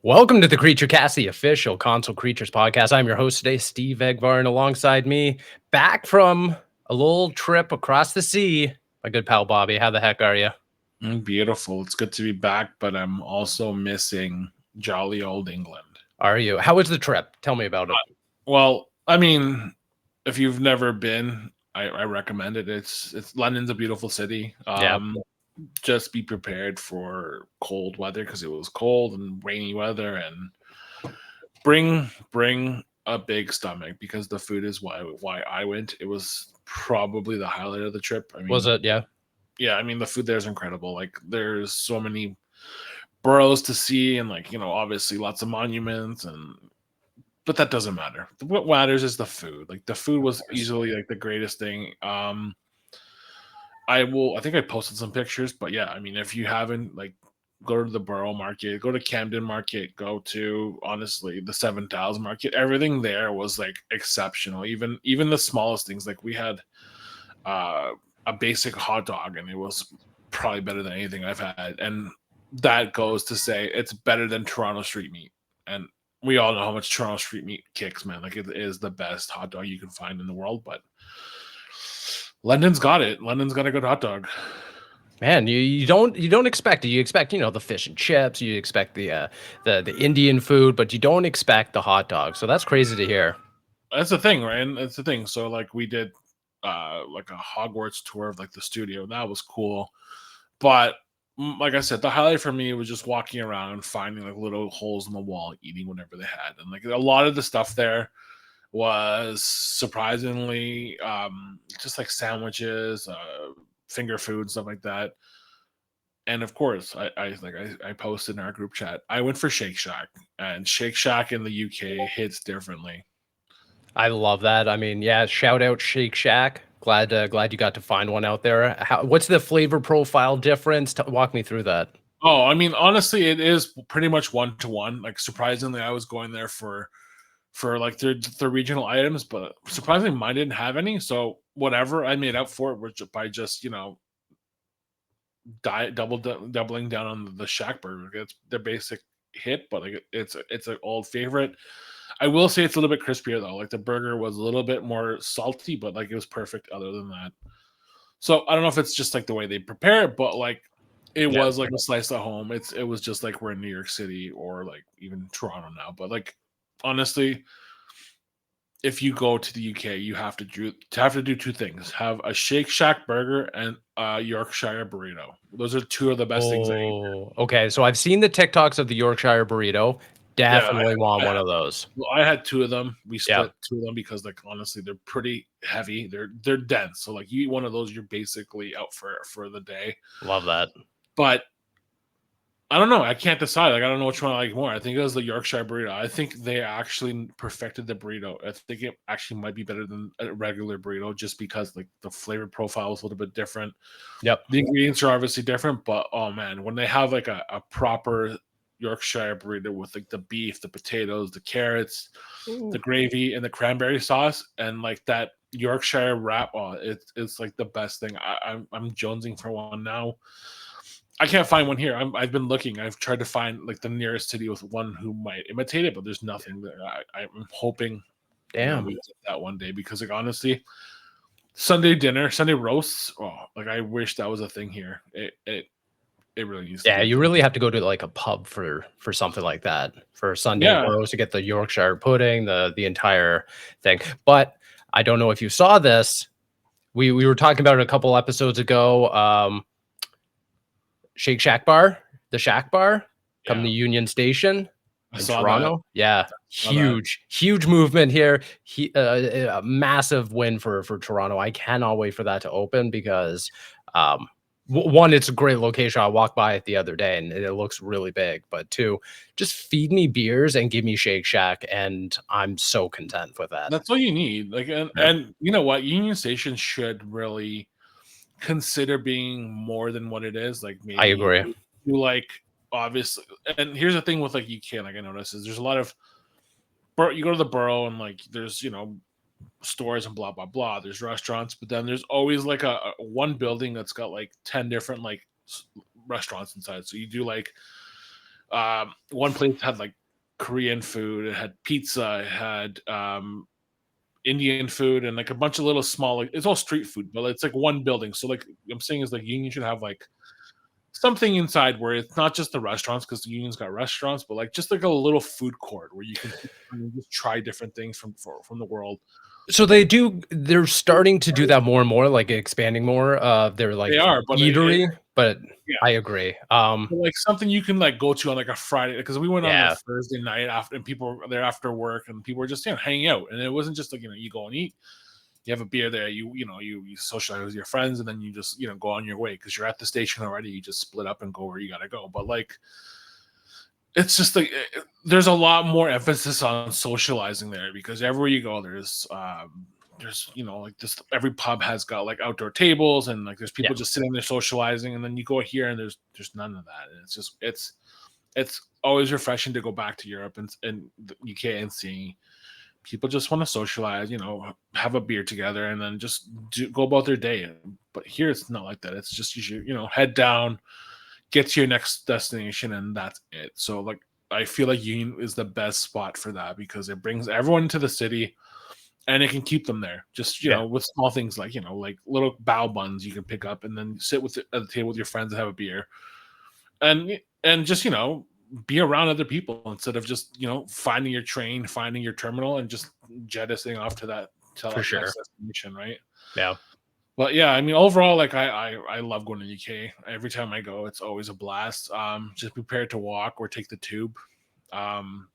Welcome to the Creature Cast, the official Console Creatures podcast. I'm your host today, Steve Veilguard, and alongside me, back from a little trip across the sea, my good pal Bobby. How the heck are you? Beautiful. It's good to be back, but I'm also missing jolly old England. Are you? How was the trip? Tell me about it. Well, I mean, if you've never been, I recommend it. It's London's a beautiful city. Yeah. Just be prepared for cold weather because it was cold and rainy weather, and bring a big stomach because the food is why I went. It was probably the highlight of the trip. I Was mean, it? Yeah. yeah, I mean the food there is incredible. Like there's so many boroughs to see and obviously lots of monuments, and but that doesn't matter. What matters is the food. Like the food was easily like the greatest thing. I think I posted some pictures, but yeah, I mean if you haven't, like, go to the borough market, go to Camden market, go to honestly the 7,000 market. Everything there was like exceptional. Even the smallest things, like we had uh a basic hot dog and it was probably better than anything I've had. And that goes to say it's better than Toronto street meat. And we all know how much Toronto street meat kicks, man. Like it is the best hot dog you can find in the world. But London's got it. London's got a good hot dog. Man, you don't expect it. You expect, the fish and chips, you expect the Indian food, but you don't expect the hot dog. So that's crazy to hear. That's the thing, right? And that's the thing. So like we did like a Hogwarts tour of like the studio. That was cool. But like I said, the highlight for me was just walking around and finding like little holes in the wall, eating whatever they had. And like a lot of the stuff there was surprisingly just like sandwiches, finger food, stuff like that. And of course, I posted in our group chat. I went for Shake Shack, and Shake Shack in the UK hits differently. I love that. I mean, yeah, shout out Shake Shack. Glad you got to find one out there. What's the flavor profile difference? Walk me through that. Oh, I mean, honestly, it is pretty much one to one. Like surprisingly, I was going there for like the regional items, but surprisingly, mine didn't have any. So whatever I made up for it was by just doubling down on the Shack burger. It's their basic hit, but like it's an old favorite. I will say it's a little bit crispier though. Like the burger was a little bit more salty, but like it was perfect other than that. So I don't know if it's just like the way they prepare it, but like it Yeah. was like a slice at home. It was just like we're in New York City or like even Toronto now. But like honestly, if you go to the UK, you have to do two things: have a Shake Shack burger and a Yorkshire burrito. Those are two of the best things I eat. Oh, okay. So I've seen the TikToks of the Yorkshire burrito. Yeah, Definitely want I one had of those. well, I had two of them. We Yeah, split two of them because like honestly, they're pretty heavy. They're dense. So like you eat one of those, you're basically out for the day. love that. But I don't know. I can't decide. Like I don't know which one I like more. I think it was the Yorkshire burrito. I think they actually perfected the burrito. I think it actually might be better than a regular burrito just because like the flavor profile is a little bit different. Yep. The ingredients are obviously different, but oh man, when they have like a proper Yorkshire burrito with like the beef, the potatoes, the carrots, the Ooh. gravy, and the cranberry sauce, and like that Yorkshire wrap, oh, it's like the best thing. I'm jonesing for one now. I can't find one here. I've been looking. I've tried to find like the nearest city with one who might imitate it, but there's nothing there. I'm hoping, Damn. we get that one day because like honestly, Sunday dinner, Sunday roasts. Oh, like I wish that was a thing here. It really needs to Yeah, be a you thing. really have to go to like a pub for something like that. For Sunday Yeah. roast to get the Yorkshire pudding, the entire thing. But I don't know if you saw this. We were talking about it a couple episodes ago. Shake Shack Bar, the Shack Bar, coming Yeah. to Union Station I in saw that. Toronto. Yeah, Saw that. huge movement here. A massive win for Toronto. I cannot wait for that to open because one, it's a great location. I walked by it the other day and it looks really big. But two, just feed me beers and give me Shake Shack, and I'm so content with that. That's all you need. Like, and, Yeah, and you know what? Union Station should really consider being more than what it is. Like I maybe agree. you like obviously. And here's the thing with like UK, like I noticed is there's a lot of you go to the borough and like there's stores and blah blah blah. There's restaurants, but then there's always like a one building that's got like 10 different like restaurants inside. So you do like One place had like Korean food, it had pizza, it had Indian food, and like a bunch of little small, like it's all street food, but it's like one building. So like I'm saying is like Union should have like something inside where it's not just the restaurants, because the Union's got restaurants, but like just like a little food court where you can just try different things from the world. So they're starting to do that more and more, like expanding more. They're They like are, but eatery, but yeah, I agree. but like something you can like go to on like a Friday, because we went on a Yeah, Thursday night after, and people were there after work, and people were just hanging out, and it wasn't just like you go and eat, you have a beer there, you socialize with your friends, and then you just go on your way because you're at the station already. You just split up and go where you gotta go. But like it's just like there's a lot more emphasis on socializing there, because everywhere you go there's like this, every pub has got like outdoor tables, and like there's people yeah, just sitting there socializing, and then you go here and there's none of that, and it's always refreshing to go back to Europe and the UK and see people just want to socialize, have a beer together, and then just go about their day. But here it's not like that. It's just head down, get to your next destination, and that's it. So like I feel like Union is the best spot for that, because it brings everyone to the city and it can keep them there. Just yeah, with small things like like little bao buns you can pick up and then sit at the table with your friends and have a beer, and just be around other people instead of just finding your train, finding your terminal, and just jettisoning off to that for sure. next destination, right? Yeah. But yeah, I mean, overall, like I love going to the UK. Every time I go, it's always a blast. Just prepare to walk or take the tube. Um,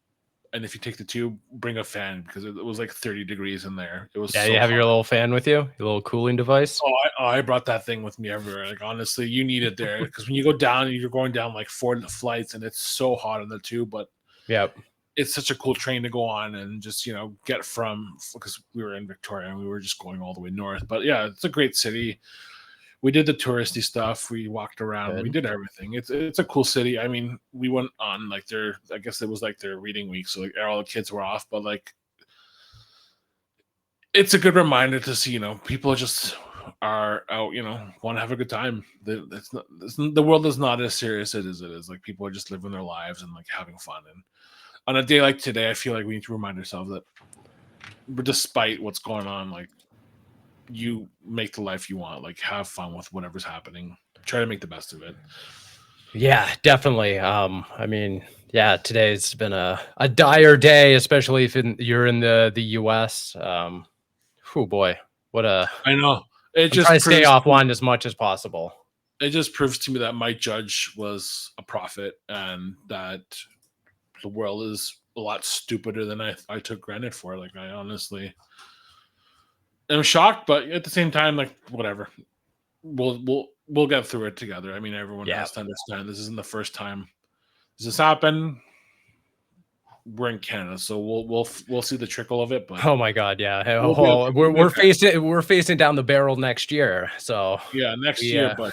and if you take the tube, bring a fan, because it was like 30 degrees in there. It was Yeah, you so have your hot. little fan with you, your little cooling device. I brought that thing with me everywhere. Like honestly, you need it there, because when you go down, you're going down like 4 flights, and it's so hot in the tube. But Yep. it's such a cool train to go on and just get from, because we were in Victoria and we were just going all the way north. But yeah, it's a great city. We did the touristy stuff. We walked around. We Good. did everything. It's a cool city. I mean, we went on like I guess it was like their reading week, so like all the kids were off. But like, it's a good reminder to see people just are out. Want to have a good time. The world is not as serious as it is. Like people are just living their lives and like having fun. And on a day like today, I feel like we need to remind ourselves that despite what's going on, like you make the life you want, like have fun with whatever's happening, try to make the best of it. Yeah, definitely. I mean, yeah, today's been a dire day, especially if you're in the US. Oh boy, what a I know, it I'm trying just to stay proves offline as much as possible. it just proves to me that Mike Judge was a prophet, and that the world is a lot stupider than I took granted for. Like I honestly am shocked, but at the same time, like whatever, we'll get through it together. I mean, everyone Yeah, has to understand this isn't the first time this has happened. We're in Canada, so we'll see the trickle of it, but oh my god, yeah. we'll be okay. Oh, We'll be okay. we're facing down the barrel next year, so Yeah, next we year, but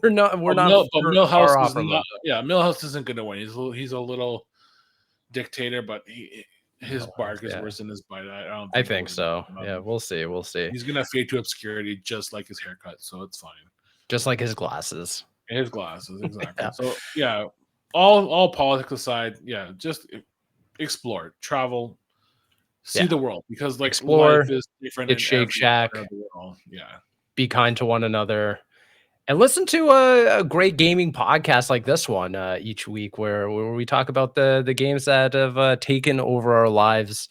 we're not Millhouse far off is from not. them. Yeah, Millhouse isn't going to win. He's a little dictator, but his Millhouse, bark is yeah, worse than his bite. I don't I think he'll think win. so. Yeah, we'll see, we'll see. He's gonna fade to obscurity, just like his haircut, so it's fine. Just like his glasses. His glasses, exactly. Yeah, So yeah, all politics aside, yeah, just explore, travel, see yeah. the world, because like life Explore, is different get in Shake every corner Shack, of the world. Yeah, be kind to one another, and listen to a great gaming podcast like this one each week, where we talk about the games that have taken over our lives.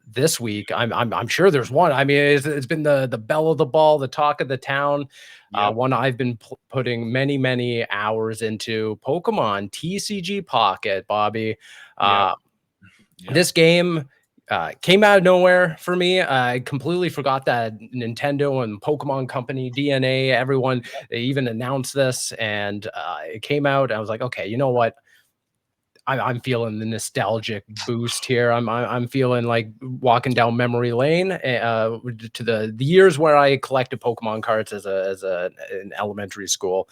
This week, I'm sure there's one. I mean, it's been the belle of the ball, the talk of the town. yep, One I've been putting many hours into, Pokemon TCG Pocket, Bobby. yep, Uh, yep. this game came out of nowhere for me. I completely forgot that Nintendo and Pokemon Company DNA, everyone, they even announced this, and it came out. I was like, okay, you know what? I'm feeling the nostalgic boost here. I'm feeling like walking down memory lane to the years where I collected Pokemon cards in elementary school,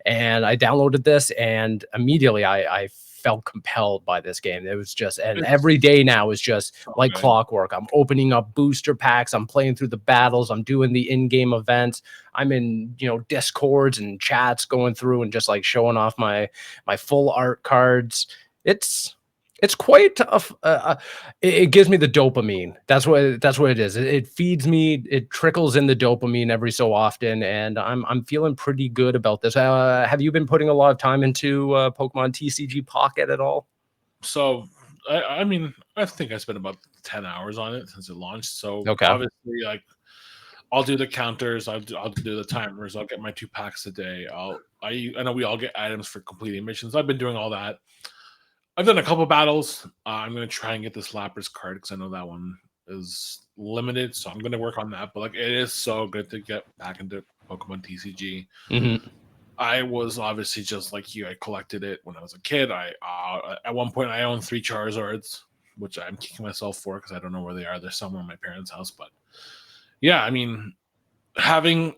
and I downloaded this, and immediately I felt compelled by this game. It was just, and every day now is just like clockwork. I'm opening up booster packs. I'm playing through the battles. I'm doing the in-game events. I'm in, Discords and chats going through and just like showing off my full art cards. It's quite it gives me the dopamine. That's what it is. It feeds me. It trickles in the dopamine every so often, and I'm feeling pretty good about this. Have you been putting a lot of time into Pokemon TCG Pocket at all? So I mean, I think I spent about 10 hours on it since it launched. So Okay. obviously, like, I'll do the counters, I'll do the timers, I'll get my 2 packs a day. I know we all get items for completing missions. I've been doing all that. I've done a couple battles. I'm gonna try and get this Lapras card because I know that one is limited, so I'm gonna work on that. But like, it is so good to get back into Pokemon TCG. Mm-hmm. I was obviously just like you. I collected it when I was a kid. I at one point I owned 3 Charizards, which I'm kicking myself for because I don't know where they are. They're somewhere in my parents' house. But yeah, I mean, having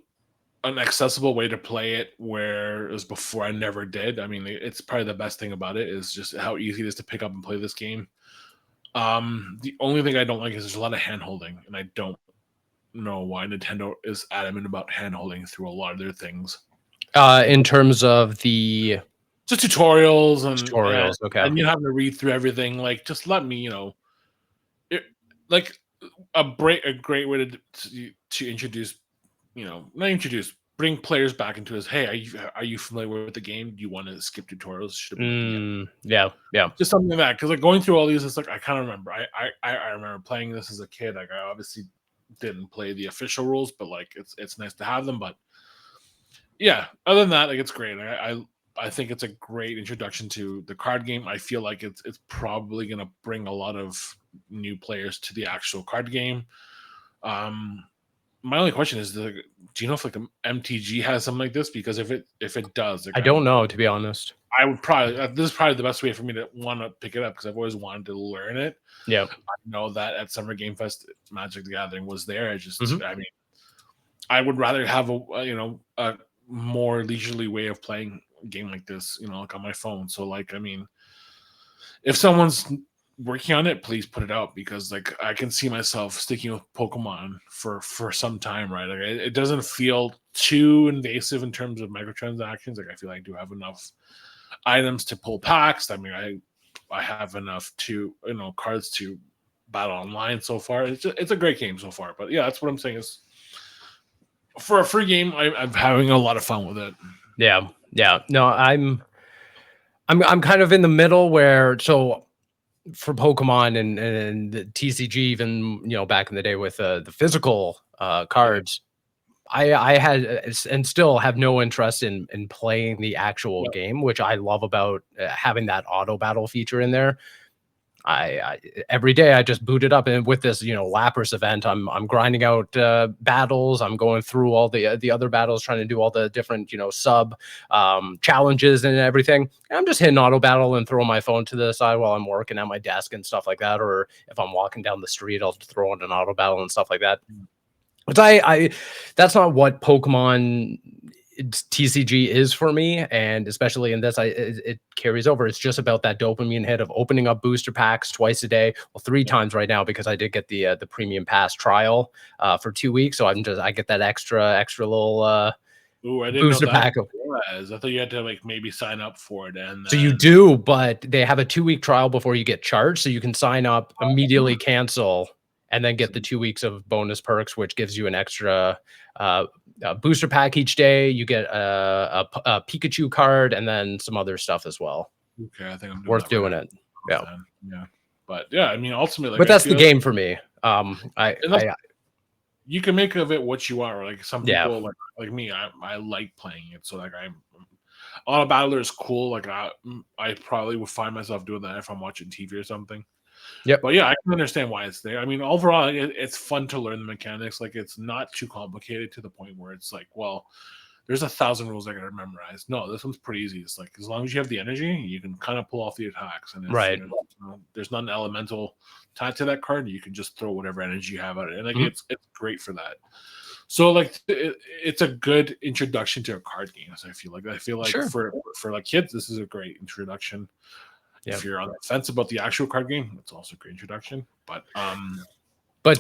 an accessible way to play it, where it was before I never did. I mean, it's probably the best thing about it is just how easy it is to pick up and play this game. The only thing I don't like is there's a lot of hand holding, and I don't know why Nintendo is adamant about hand holding through a lot of their things. In terms of the just tutorials tutorials, okay, and you have to read through everything. Like, just let me, like a great way to introduce, not introduce, bring players back into this. Hey, are you familiar with the game? Do you want to skip tutorials? Should have yeah, just something like that. Because like going through all these, it's like I kind of remember. I remember playing this as a kid. Like, I obviously didn't play the official rules, but like it's nice to have them. But yeah, other than that, like, it's great. I think it's a great introduction to the card game. I feel like it's probably going to bring a lot of new players to the actual card game. My only question is, do you know if like the MTG has something like this? Because if it does, like, I don't know, to be honest. I would probably this is probably the best way for me to want to pick it up because I've always wanted to learn it. Yeah, I know that at Summer Game Fest, Magic the Gathering was there. I just, I mean, I would rather have a more leisurely way of playing a game like this, like on my phone. So like, I mean, if someone's working on it, please put it out because like I can see myself sticking with Pokemon for some time, right? Like, it doesn't feel too invasive in terms of microtransactions. Like, I feel like I do have enough items to pull packs. I mean, I have enough to cards to battle online so far. It's a great game so far. But yeah, that's what I'm saying is, for a free game, I'm having a lot of fun with it. Yeah. No, I'm kind of in the middle where, so for Pokemon and the TCG, even back in the day with the physical cards, I had and still have no interest in playing the actual game, which I love about having that auto battle feature in there. I every day I just boot it up, and with this Lapras event, I'm grinding out battles. I'm going through all the other battles, trying to do all the different sub challenges and everything. And I'm just hitting auto battle and throwing my phone to the side while I'm working at my desk and stuff like that. Or if I'm walking down the street, I'll throw in an auto battle and stuff like that. But I that's not what Pokemon TCG is for me, and especially in this, it carries over. It's just about that dopamine hit of opening up booster packs twice a day, well, 3 times right now because I did get the premium pass trial for 2 weeks, so I get that extra little Ooh, I didn't booster know that pack. I thought you had to like maybe sign up for it, and So you do, but they have a 2-week trial before you get charged, so you can sign up, immediately cancel, and then get the 2 weeks of bonus perks, which gives you an extra booster pack each day. You get a Pikachu card and then some other stuff as well. Okay, I think I'm worth doing it. Yeah. But yeah, I mean, ultimately, but that's the game for me. You can make of it what you are. Like, some people, Yeah. like me, I like playing it. So like, Auto Battler is cool. Like, I probably would find myself doing that if I'm watching TV or something. Yep. But yeah, I can understand why it's there. I mean, overall, it's fun to learn the mechanics. Like, it's not too complicated to the point where it's like, well, there's 1,000 rules I got to memorize. No, this one's pretty easy. It's like, as long as you have the energy, you can kind of pull off the attacks. And right, there's not an elemental tied to that card. You can just throw whatever energy you have at it, and like it's great for that. So like, it's a good introduction to a card game. So I feel like sure. for like kids, this is a great introduction. If you're on the fence about the actual card game, it's also a great introduction. But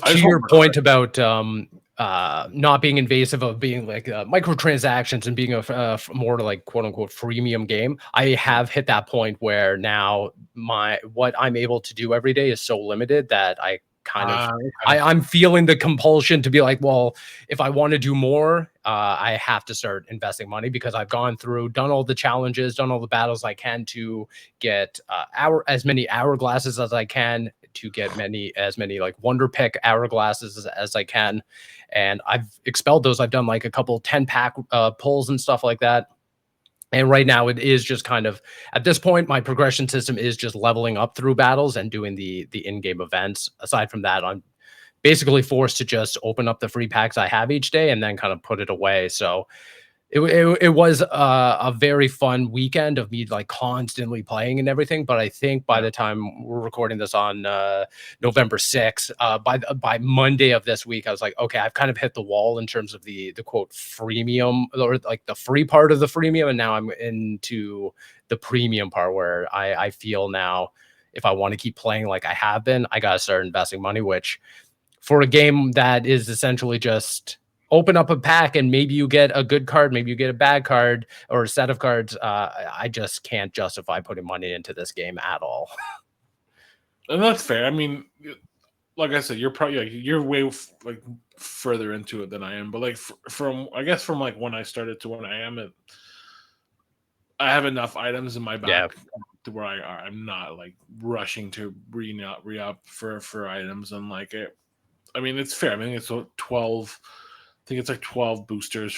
to your point about not being invasive of being like microtransactions and being a more like quote unquote freemium game, I have hit that point where now what I'm able to do every day is so limited that I kind of I'm feeling the compulsion to be like, well, if I want to do more, I have to start investing money because I've gone through, done all the challenges, done all the battles I can to get as many hourglasses as I can, to get as many like wonder pick hourglasses as I can. And I've expelled those. I've done like a couple 10-pack pulls and stuff like that. And right now it is just kind of, at this point, my progression system is just leveling up through battles and doing the in-game events. Aside from that, I'm basically forced to just open up the free packs I have each day and then kind of put it away. So it was a very fun weekend of me like constantly playing and everything. But I think by the time we're recording this on November 6th, by Monday of this week, I was like, okay, I've kind of hit the wall in terms of the quote freemium, or like the free part of the freemium. And now I'm into the premium part where I feel now if I want to keep playing like I have been, I got to start investing money, which for a game that is essentially just open up a pack and maybe you get a good card, maybe you get a bad card or a set of cards. I just can't justify putting money into this game at all. And that's fair. I mean, like I said, you're probably like, you're way like further into it than I am. But like from I guess from like when I started to when I am, I have enough items in my back to where I'm not like rushing to re-up for items and like it. I mean, it's fair. I mean, it's 12. I think it's like 12 boosters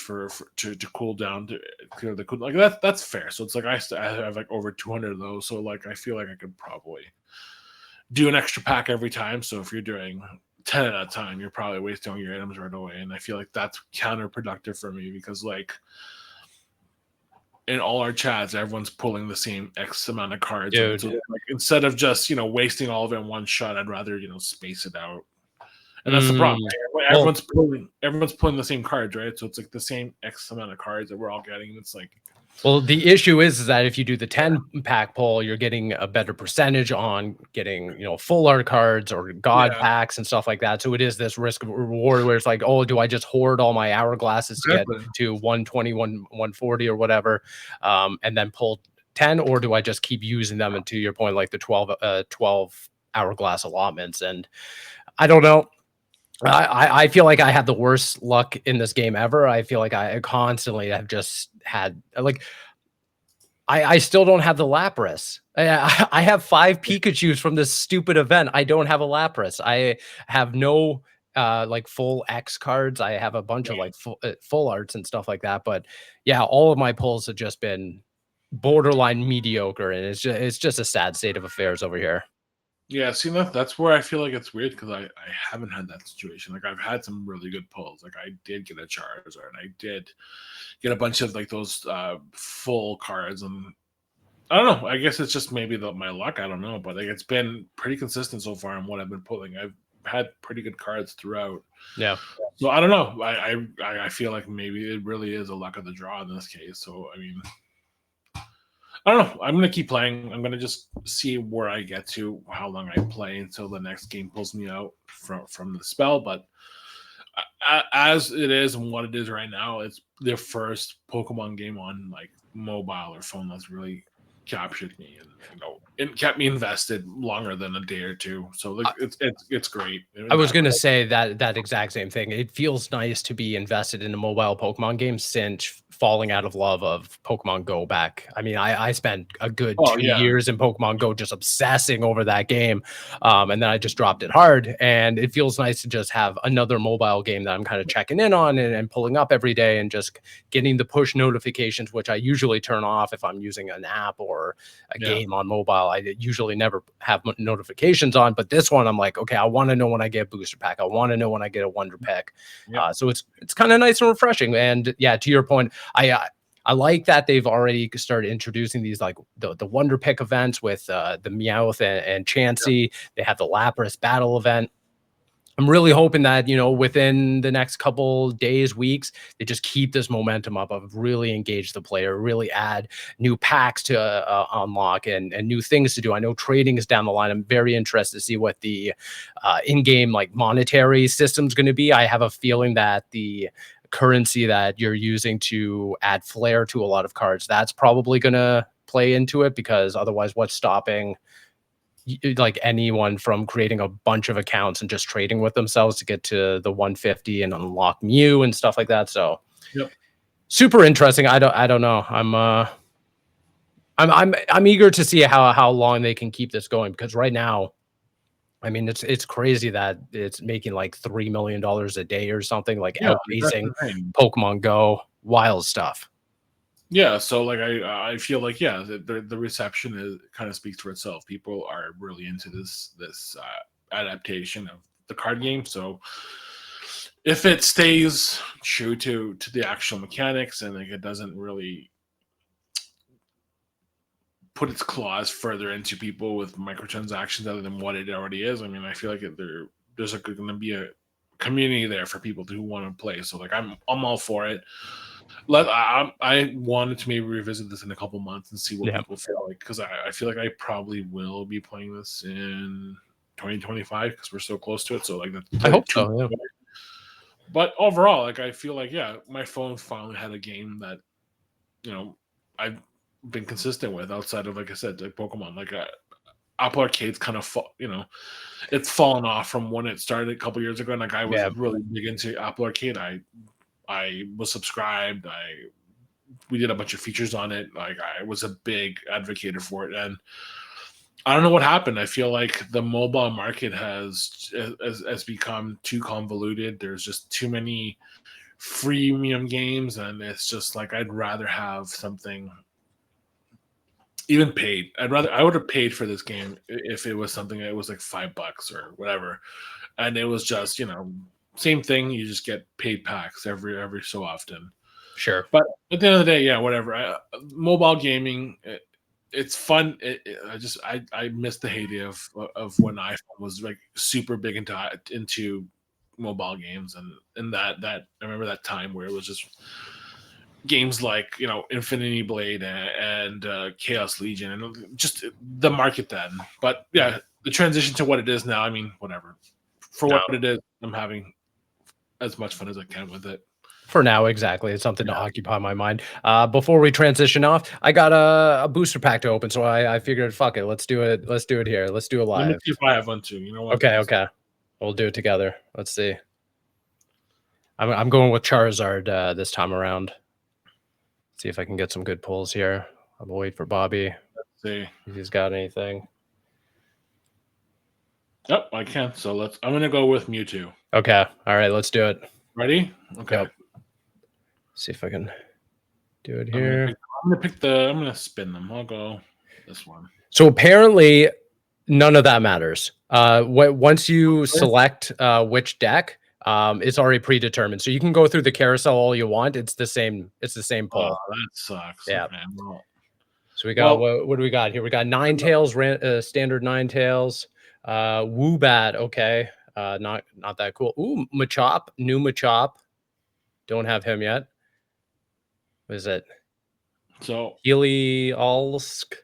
to cool down to clear the cool. Like that's fair. So it's like I have like over 200 of those. So like I feel like I could probably do an extra pack every time. So if you're doing 10 at a time, you're probably wasting all your items right away. And I feel like that's counterproductive for me because like in all our chats, everyone's pulling the same X amount of cards. So like, instead of just wasting all of it in one shot, I'd rather space it out. And that's the problem. Right? Everyone's pulling the same cards, right? So it's like the same X amount of cards that we're all getting. It's like, well, the issue is that if you do the 10-pack pull, you're getting a better percentage on getting full art cards or god packs and stuff like that. So it is this risk of reward where it's like, oh, do I just hoard all my hourglasses to get to 120, 140 or whatever, and then pull 10, or do I just keep using them? And to your point, like the 12 hourglass allotments. And I don't know. I feel like I have the worst luck in this game ever. I feel like I constantly have just had like I still don't have the Lapras. I have 5 Pikachus from this stupid event. I don't have a Lapras. I have no like full X cards. I have a bunch of like full arts and stuff like that. But yeah, all of my pulls have just been borderline mediocre, and it's just a sad state of affairs over here. Yeah, see, that's where I feel like it's weird because I haven't had that situation. Like I've had some really good pulls. Like I did get a Charizard, and I did get a bunch of like those full cards, and I don't know. I guess it's just maybe my luck. I don't know, but like it's been pretty consistent so far in what I've been pulling. I've had pretty good cards throughout. Yeah. So I don't know. I feel like maybe it really is a luck of the draw in this case. So I mean, I don't know. I'm going to keep playing. I'm going to just see where I get to, how long I play until the next game pulls me out from the spell. But as it is and what it is right now, it's their first Pokemon game on like mobile or phone that's really captured me, and it kept me invested longer than a day or two. So like it's great. I was gonna say that exact same thing. It feels nice to be invested in a mobile Pokemon game since falling out of love of Pokemon Go back. I mean, I spent a good 2 years in Pokemon Go just obsessing over that game, and then I just dropped it hard. And it feels nice to just have another mobile game that I'm kind of checking in on and pulling up every day and just getting the push notifications, which I usually turn off if I'm using an app or a game on mobile. I usually never have notifications on, but this one I'm like, okay, I want to know when I get a booster pack. I want to know when I get a wonder pick. So it's kind of nice and refreshing. And yeah, to your point, I like that they've already started introducing these like the wonder pick events with the Meowth and Chansey. They have the Lapras battle event. I'm really hoping that, within the next couple days, weeks, they just keep this momentum up of really engage the player, really add new packs to unlock and new things to do. I know trading is down the line. I'm very interested to see what the in-game like monetary system is going to be. I have a feeling that the currency that you're using to add flair to a lot of cards, that's probably going to play into it, because otherwise what's stopping like anyone from creating a bunch of accounts and just trading with themselves to get to the 150 and unlock Mew and stuff like that. So Yep. super interesting. I don't know. I'm eager to see how long they can keep this going, because right now, I mean, it's crazy that it's making like $3 million a day or something, like Yeah, that's outpacing insane. Pokemon Go. Wild stuff. Yeah, so like I feel like yeah, the reception is kind of speaks for itself. People are really into this adaptation of the card game. So if it stays true to the actual mechanics and like it doesn't really put its claws further into people with microtransactions other than what it already is, I mean, I feel like there's going to be a community there for people who want to play. So like I'm all for it. I wanted to maybe revisit this in a couple months and see what Yeah. people feel like, because I feel like I probably will be playing this in 2025 because we're so close to it. So like that's I like hope 2 so. Yeah. But overall, like I feel like yeah, my phone finally had a game that I've been consistent with outside of, like I said, like Pokemon. Like Apple Arcade's kind of it's fallen off from when it started a couple years ago. And like I was Yeah. really big into Apple Arcade. I was subscribed. We did a bunch of features on it. Like I was a big advocate for it, and I don't know what happened. I feel like the mobile market has become too convoluted. There's just too many freemium games, and it's just like I'd rather have something even paid. I would have paid for this game if it was something that was like $5 or whatever, and it was just same thing. You just get paid packs every so often. Sure. But at the end of the day, yeah, whatever. Mobile gaming, it's fun. I miss the heyday of when iPhone was like super big into mobile games, and that I remember that time where it was just games like Infinity Blade and Chaos Legion, and just the market then. But yeah, the transition to what it is now. I mean, whatever. For No. what it is, I'm having as much fun as I can with it. For now, exactly. It's something to Yeah. occupy my mind. Before we transition off, I got a booster pack to open, so I figured, fuck it, let's do it. Let's do it here. Let's do it Let me live. see if I have one too. You know what? Okay, okay. We'll do it together. Let's see. I'm going with Charizard this time around. See if I can get some good pulls here. I'm wait for Bobby Let's see. if he's got anything. Yep, I can. So I'm gonna go with Mewtwo. Okay. All right, let's do it. Ready? Okay. Yep. See if I can do it I'm gonna here. I'm gonna spin them. I'll go this one. So apparently, none of that matters. Once you select which deck, it's already predetermined. So you can go through the carousel all you want. It's the same. It's the same Oh, poll. that sucks. Yeah. Okay, So we got what do we got here? We got Ninetales, standard Ninetales, Woobat. Okay, not that cool. Ooh, Machop, new Machop. Don't have him yet. What is it? so Heliolisk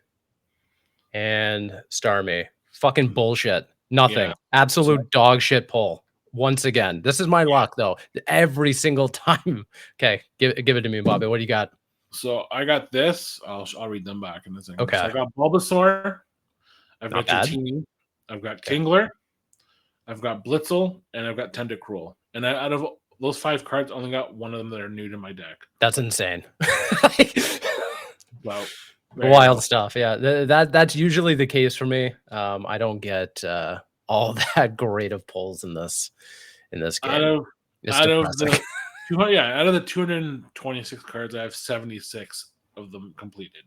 and Starmie. Fucking bullshit. Nothing. yeah. Absolute dog shit pull. Once again, this is my luck though. Every single time. Okay, give it to me, Bobby. What do you got? So I got this. I'll read them back in a second. Okay, So I got Bulbasaur. I've not got bad. Dratini. I've got Okay. Kingler. I've got Blitzel, and I've got Tentacruel. And out of those 5 cards, I only got one of them that are new to my deck. That's insane. Well, Wild stuff. Yeah, that's usually the case for me. I don't get all that great of pulls in this game. It's Out of depressing. the out of the 226 cards, I have 76 of them completed.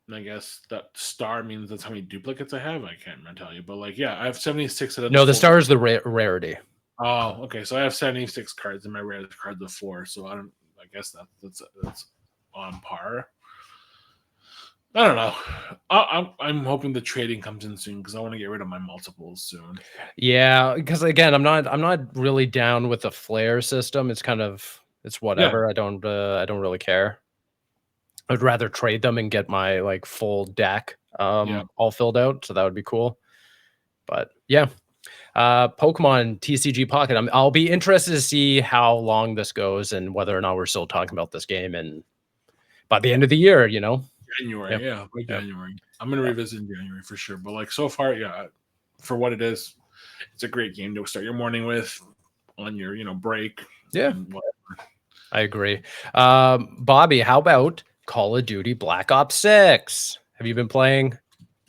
And I guess that star means that's how many duplicates I have. I can't remember tell you, but like, yeah, I have 76 out of No, the full star is the rarity. Oh, okay. So I have 76 cards, and my rarest cards of 4. So I guess that's on par. I don't know. I'm hoping the trading comes in soon because I want to get rid of my multiples soon. Yeah, because again, I'm not really down with the flare system. It's kind of it's Yeah, whatever. I don't really care. I'd rather trade them and get my like full deck yeah, all filled out. So that would be cool. But yeah, Pokemon TCG Pocket. I'll be interested to see how long this goes and whether or not we're still talking about this game and by the end of the year. Yeah, January. Yeah, by yeah, January. I'm gonna yeah, revisit in January for sure. But like so far, yeah, for what it is, it's a great game to start your morning with on your break yeah. and what. I agree. Bobby, how about Call of Duty Black Ops 6? Have you been playing?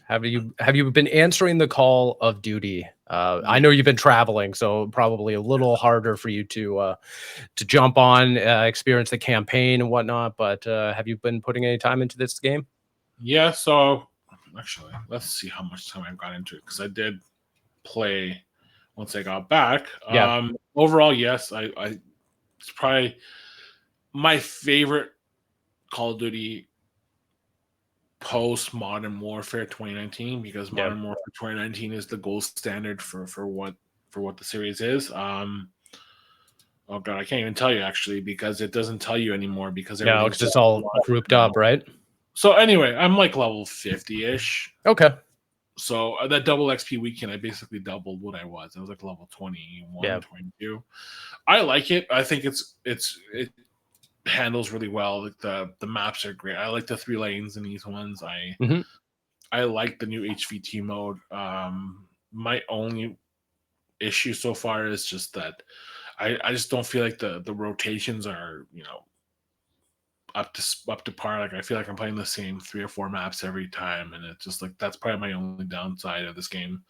Have you been answering the call of duty? I Yeah. know you've been traveling, so probably a little harder for you to jump on, experience the campaign and whatnot. But have you been putting any time into this game? Yeah, so actually, let's see how much time I've got into it because I did play once I got back. Yeah, Overall, yes, I it's probably my favorite Call of Duty post Modern Warfare 2019 because yeah, Modern Warfare 2019 is the gold standard for what the series is. Oh god, I can't even tell you actually because it doesn't tell you anymore because no, everything's because just it's all online grouped now. up, right? So anyway, I'm like level 50 ish. Okay, So that double XP weekend, I basically doubled what I was. I was like level 21, yeah, 22. I like it. I think it handles really well. Like the maps are great. I like the 3 lanes in these ones. hmm, I like the new HVT mode. My only issue so far is just that I just don't feel like the rotations are up to par. Like I feel like I'm playing the same 3 or 4 maps every time, and it's just like that's probably my only downside of this game.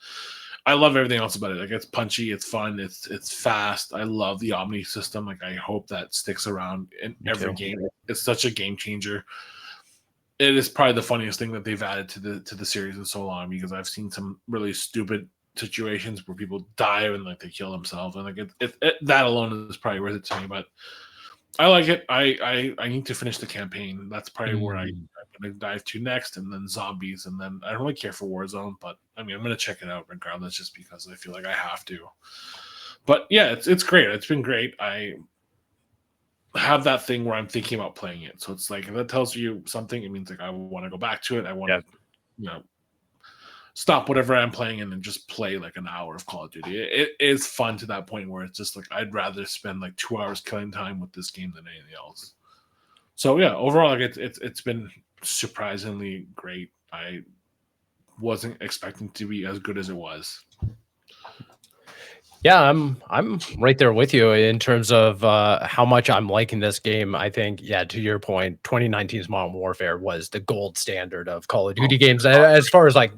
I love everything else about it. Like it's punchy, it's fun, it's fast. I love the Omni system. Like I hope that sticks around in me every too. game. It's such a game changer. It is probably the funniest thing that they've added to the series in so long because I've seen some really stupid situations where people die and like they kill themselves and like that alone is probably worth it to me. But I like it. I need to finish the campaign. That's probably where I'm Mm. going to dive to next, and then zombies, and then I don't really care for Warzone, but I mean I'm going to check it out regardless, just because I feel like I have to. But yeah, it's great. It's been great. I have that thing where I'm thinking about playing it, so it's like if that tells you something, it means like I want to go back to it. I want Yeah. to you know stop whatever I'm playing and then just play like an hour of Call of Duty. It is fun to that point where it's just like I'd rather spend like 2 hours killing time with this game than anything else. So yeah, overall, like it's been surprisingly great. I wasn't expecting to be as good as it was. Yeah, I'm right there with you in terms of how much I'm liking this game. I think, yeah, to your point, 2019's Modern Warfare was the gold standard of Call of Oh, Duty games as far as like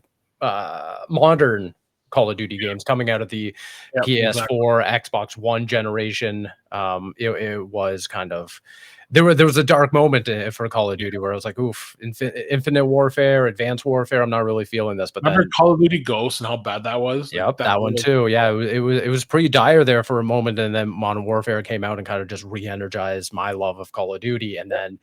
modern Call of Duty games coming out of the yeah, exactly. PS4, Xbox One generation. It was kind of there was a dark moment for Call of Duty where I was like, oof, Infinite Warfare, Advanced Warfare. I'm not really feeling this, but Remember then Call of Duty Ghosts and how bad that was? Like yep, that that one was too. Yeah, it was pretty dire there for a moment, and then Modern Warfare came out and kind of just re-energized my love of Call of Duty. And then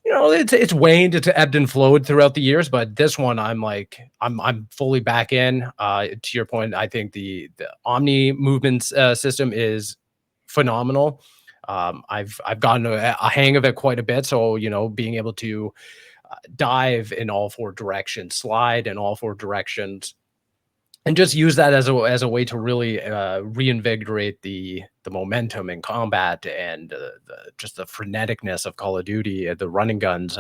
it's waned, it's ebbed and flowed throughout the years, but this one I'm like I'm fully back in. To your point, I think the Omni movement system is phenomenal. I've gotten a hang of it quite a bit, so being able to dive in all four directions, slide in all four directions and just use that as a way to really reinvigorate the momentum in combat and just the freneticness of Call of Duty, the running guns.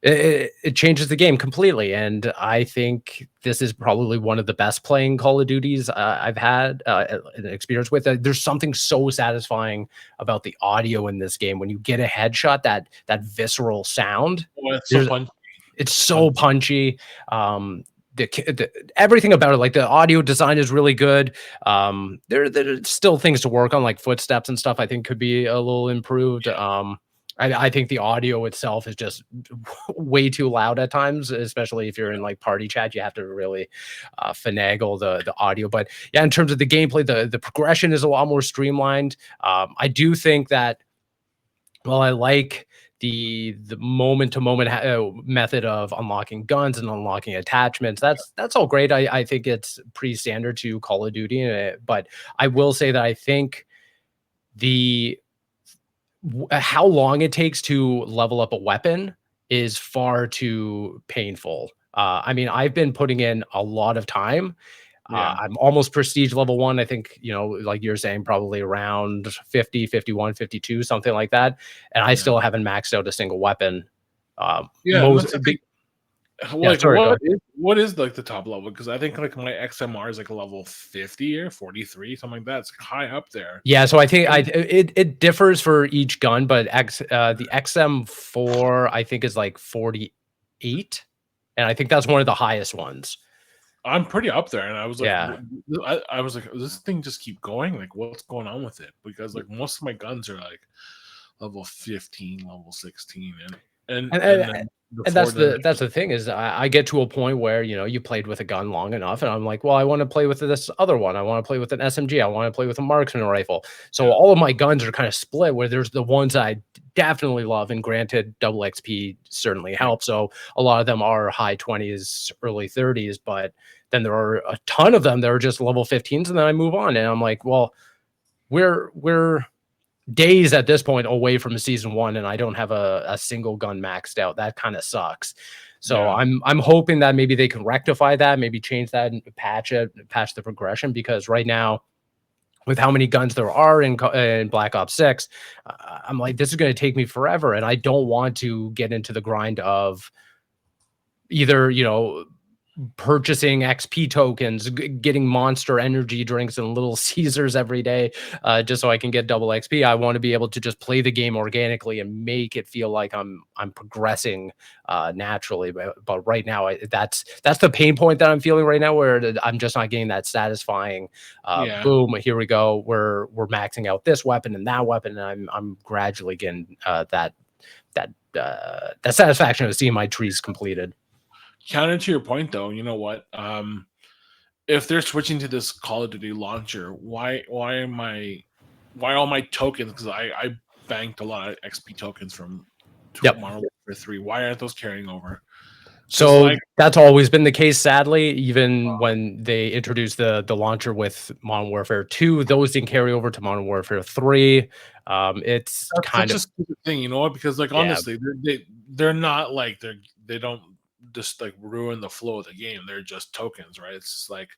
It changes the game completely, and I think this is probably one of the best playing Call of Duties I've had an experience with. There's something so satisfying about the audio in this game when you get a headshot. That visceral sound. oh, it's so There's punchy. it's It's so punchy. punchy. The everything about it, like the audio design is really good. There's still things to work on, like footsteps and stuff. I think could be a little improved. I think the audio itself is just way too loud at times, especially if you're in like party chat. You have to really finagle the audio. But yeah, in terms of the gameplay, the progression is a lot more streamlined. I do think that well, I like the moment to moment method of unlocking guns and unlocking attachments. That's all great. I think it's pretty standard to Call of Duty, but I will say that I think the how long it takes to level up a weapon is far too painful. I mean, I've been putting in a lot of time. Yeah. I'm almost prestige level 1. I think, like you're saying, probably around 50, 51, 52, something like that. And I Yeah. still haven't maxed out a single weapon. Yeah, and Most that's the thing. big, yeah, sorry, go ahead. What is like the top level? Because I think like my XMR is like a level 50 or 43, something like that. It's high up there. Yeah, so I think And it differs for each gun, but the XM4 I think is like 48, and I think that's one of the highest ones. I'm pretty up there, and I was like, Yeah. I was like, does this thing just keep going? Like, what's going on with it? Because like most of my guns are like level 15, level 16, And and and then and before then, that's the thing is I get to a point where, you played with a gun long enough and I'm like, well, I want to play with this other one. I want to play with an SMG. I want to play with a marksman rifle. So yeah, all of my guns are kind of split where there's the ones I definitely love, and granted double XP certainly yeah, helps. So a lot of them are high 20s, early 30s, but then there are a ton of them that are just level 15s, and then I move on and I'm like, well, we're days at this point away from season 1 and I don't have a single gun maxed out. That kind of sucks. So yeah. I'm hoping that maybe they can rectify that, maybe change that and patch the progression, because right now with how many guns there are in Black Ops 6, I'm like, this is going to take me forever and I don't want to get into the grind of either, purchasing XP tokens, getting Monster energy drinks and Little Caesars every day, just so I can get double XP. I want to be able to just play the game organically and make it feel like I'm progressing naturally. But right now, that's the pain point that I'm feeling right now, where I'm just not getting that satisfying. Yeah. Boom! Here we go. We're maxing out this weapon and that weapon, and I'm gradually getting that satisfaction of seeing my trees completed. Counter to your point, though, you know what? If they're switching to this Call of Duty launcher, why all my tokens? Because I banked a lot of XP tokens from Yep. Modern Warfare 3. Why aren't those carrying over? Because So like, that's always been the case, sadly. Even when they introduced the launcher with Modern Warfare 2, those didn't carry over to Modern Warfare 3. It's that's kind such a of, stupid thing, you know what? Because like yeah, honestly, they're not like they don't just like ruin the flow of the game. They're just tokens, right? It's just like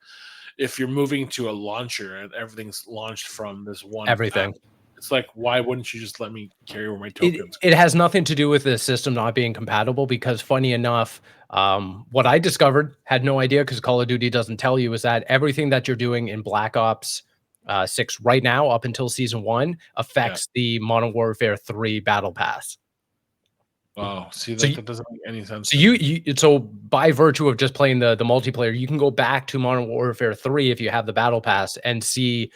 if you're moving to a launcher and everything's launched from this one app, everything. it's like why wouldn't you just let me carry over my It tokens? it has nothing to do with the system not being compatible, because funny enough, what I discovered, had no idea because Call of Duty doesn't tell you, is that everything that you're doing in Black Ops 6 right now up until season 1 Yeah. affects the Modern Warfare 3 battle pass. Wow. See, So that doesn't make any sense So to me. so by virtue of just playing the multiplayer, you can go back to Modern Warfare 3 if you have the battle pass and see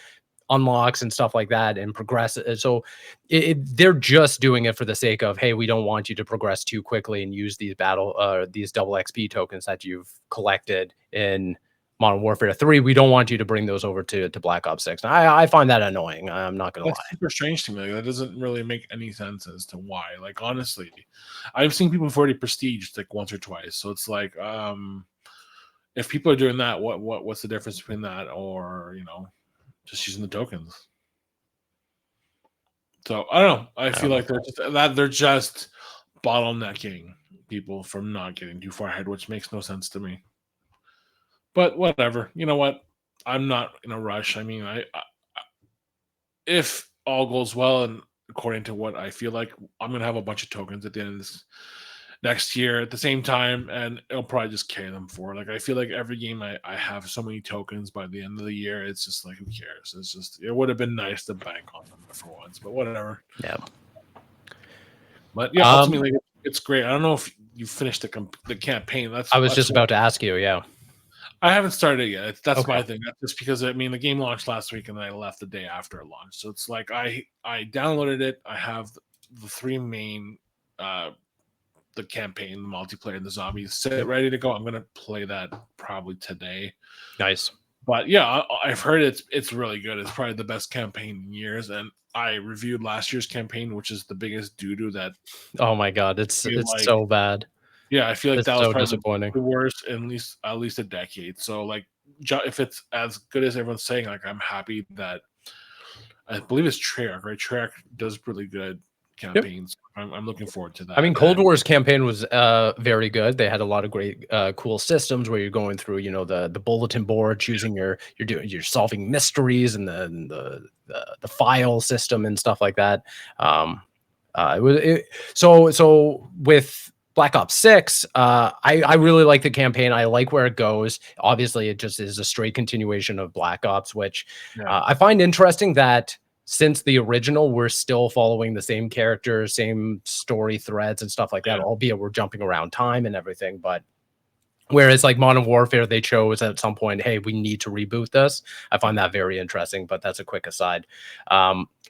unlocks and stuff like that and progress. So they're just doing it for the sake of, hey, we don't want you to progress too quickly and use these double XP tokens that you've collected in Modern Warfare 3. We don't want you to bring those over to Black Ops 6. And I find that annoying. I'm not gonna lie. That's super strange to me. Like, that doesn't really make any sense as to why. Like honestly, I've seen people 40 prestige like once or twice. So it's like, if people are doing that, what's the difference between that or just using the tokens? So I don't know. I I feel don't know. like they're just bottlenecking people from not getting too far ahead, which makes no sense to me. But whatever. You know what? I'm not in a rush. I mean, if all goes well and according to what I feel like, I'm gonna have a bunch of tokens at the end of this next year at the same time, and it'll probably just carry them forward. Like I feel like every game I have so many tokens by the end of the year, it's just like who cares? It's just it would have been nice to bank on them for once, but whatever. Yeah. But yeah, Um, ultimately it's great. I don't know if you finished the campaign. I was That's just what about to ask you. Yeah. I haven't started it yet. That's Okay. my thing. That's just because I mean the game launched last week and then I left the day after it launched. So it's like I downloaded it. I have the three main the campaign, the multiplayer, and the zombies set ready to go. I'm gonna play that probably today. Nice. But yeah, I've heard it's really good. It's probably the best campaign in years, and I reviewed last year's campaign, which is the biggest doo doo that Oh my god, I feel it's like. so bad. Yeah, I feel like It's that was so probably disappointing. the worst in at least a decade. So like, if it's as good as everyone's saying, like I'm happy that I believe it's Treyarch, right? Treyarch does really good Yep. campaigns. I'm looking forward to I mean, that. Cold And War's campaign was very good. They had a lot of great, cool systems where you're going through, you know, the bulletin board, choosing you're solving mysteries, and the file system and stuff like that. It was so with Black Ops 6, I really like the campaign. I like where it goes. Obviously, it just is a straight continuation of Black Ops, which yeah, I find interesting that since the original, we're still following the same characters, same story threads and stuff like that, yeah, albeit we're jumping around time and everything. But whereas like Modern Warfare, they chose at some point, hey, we need to reboot this. I find that very interesting, but that's a quick aside.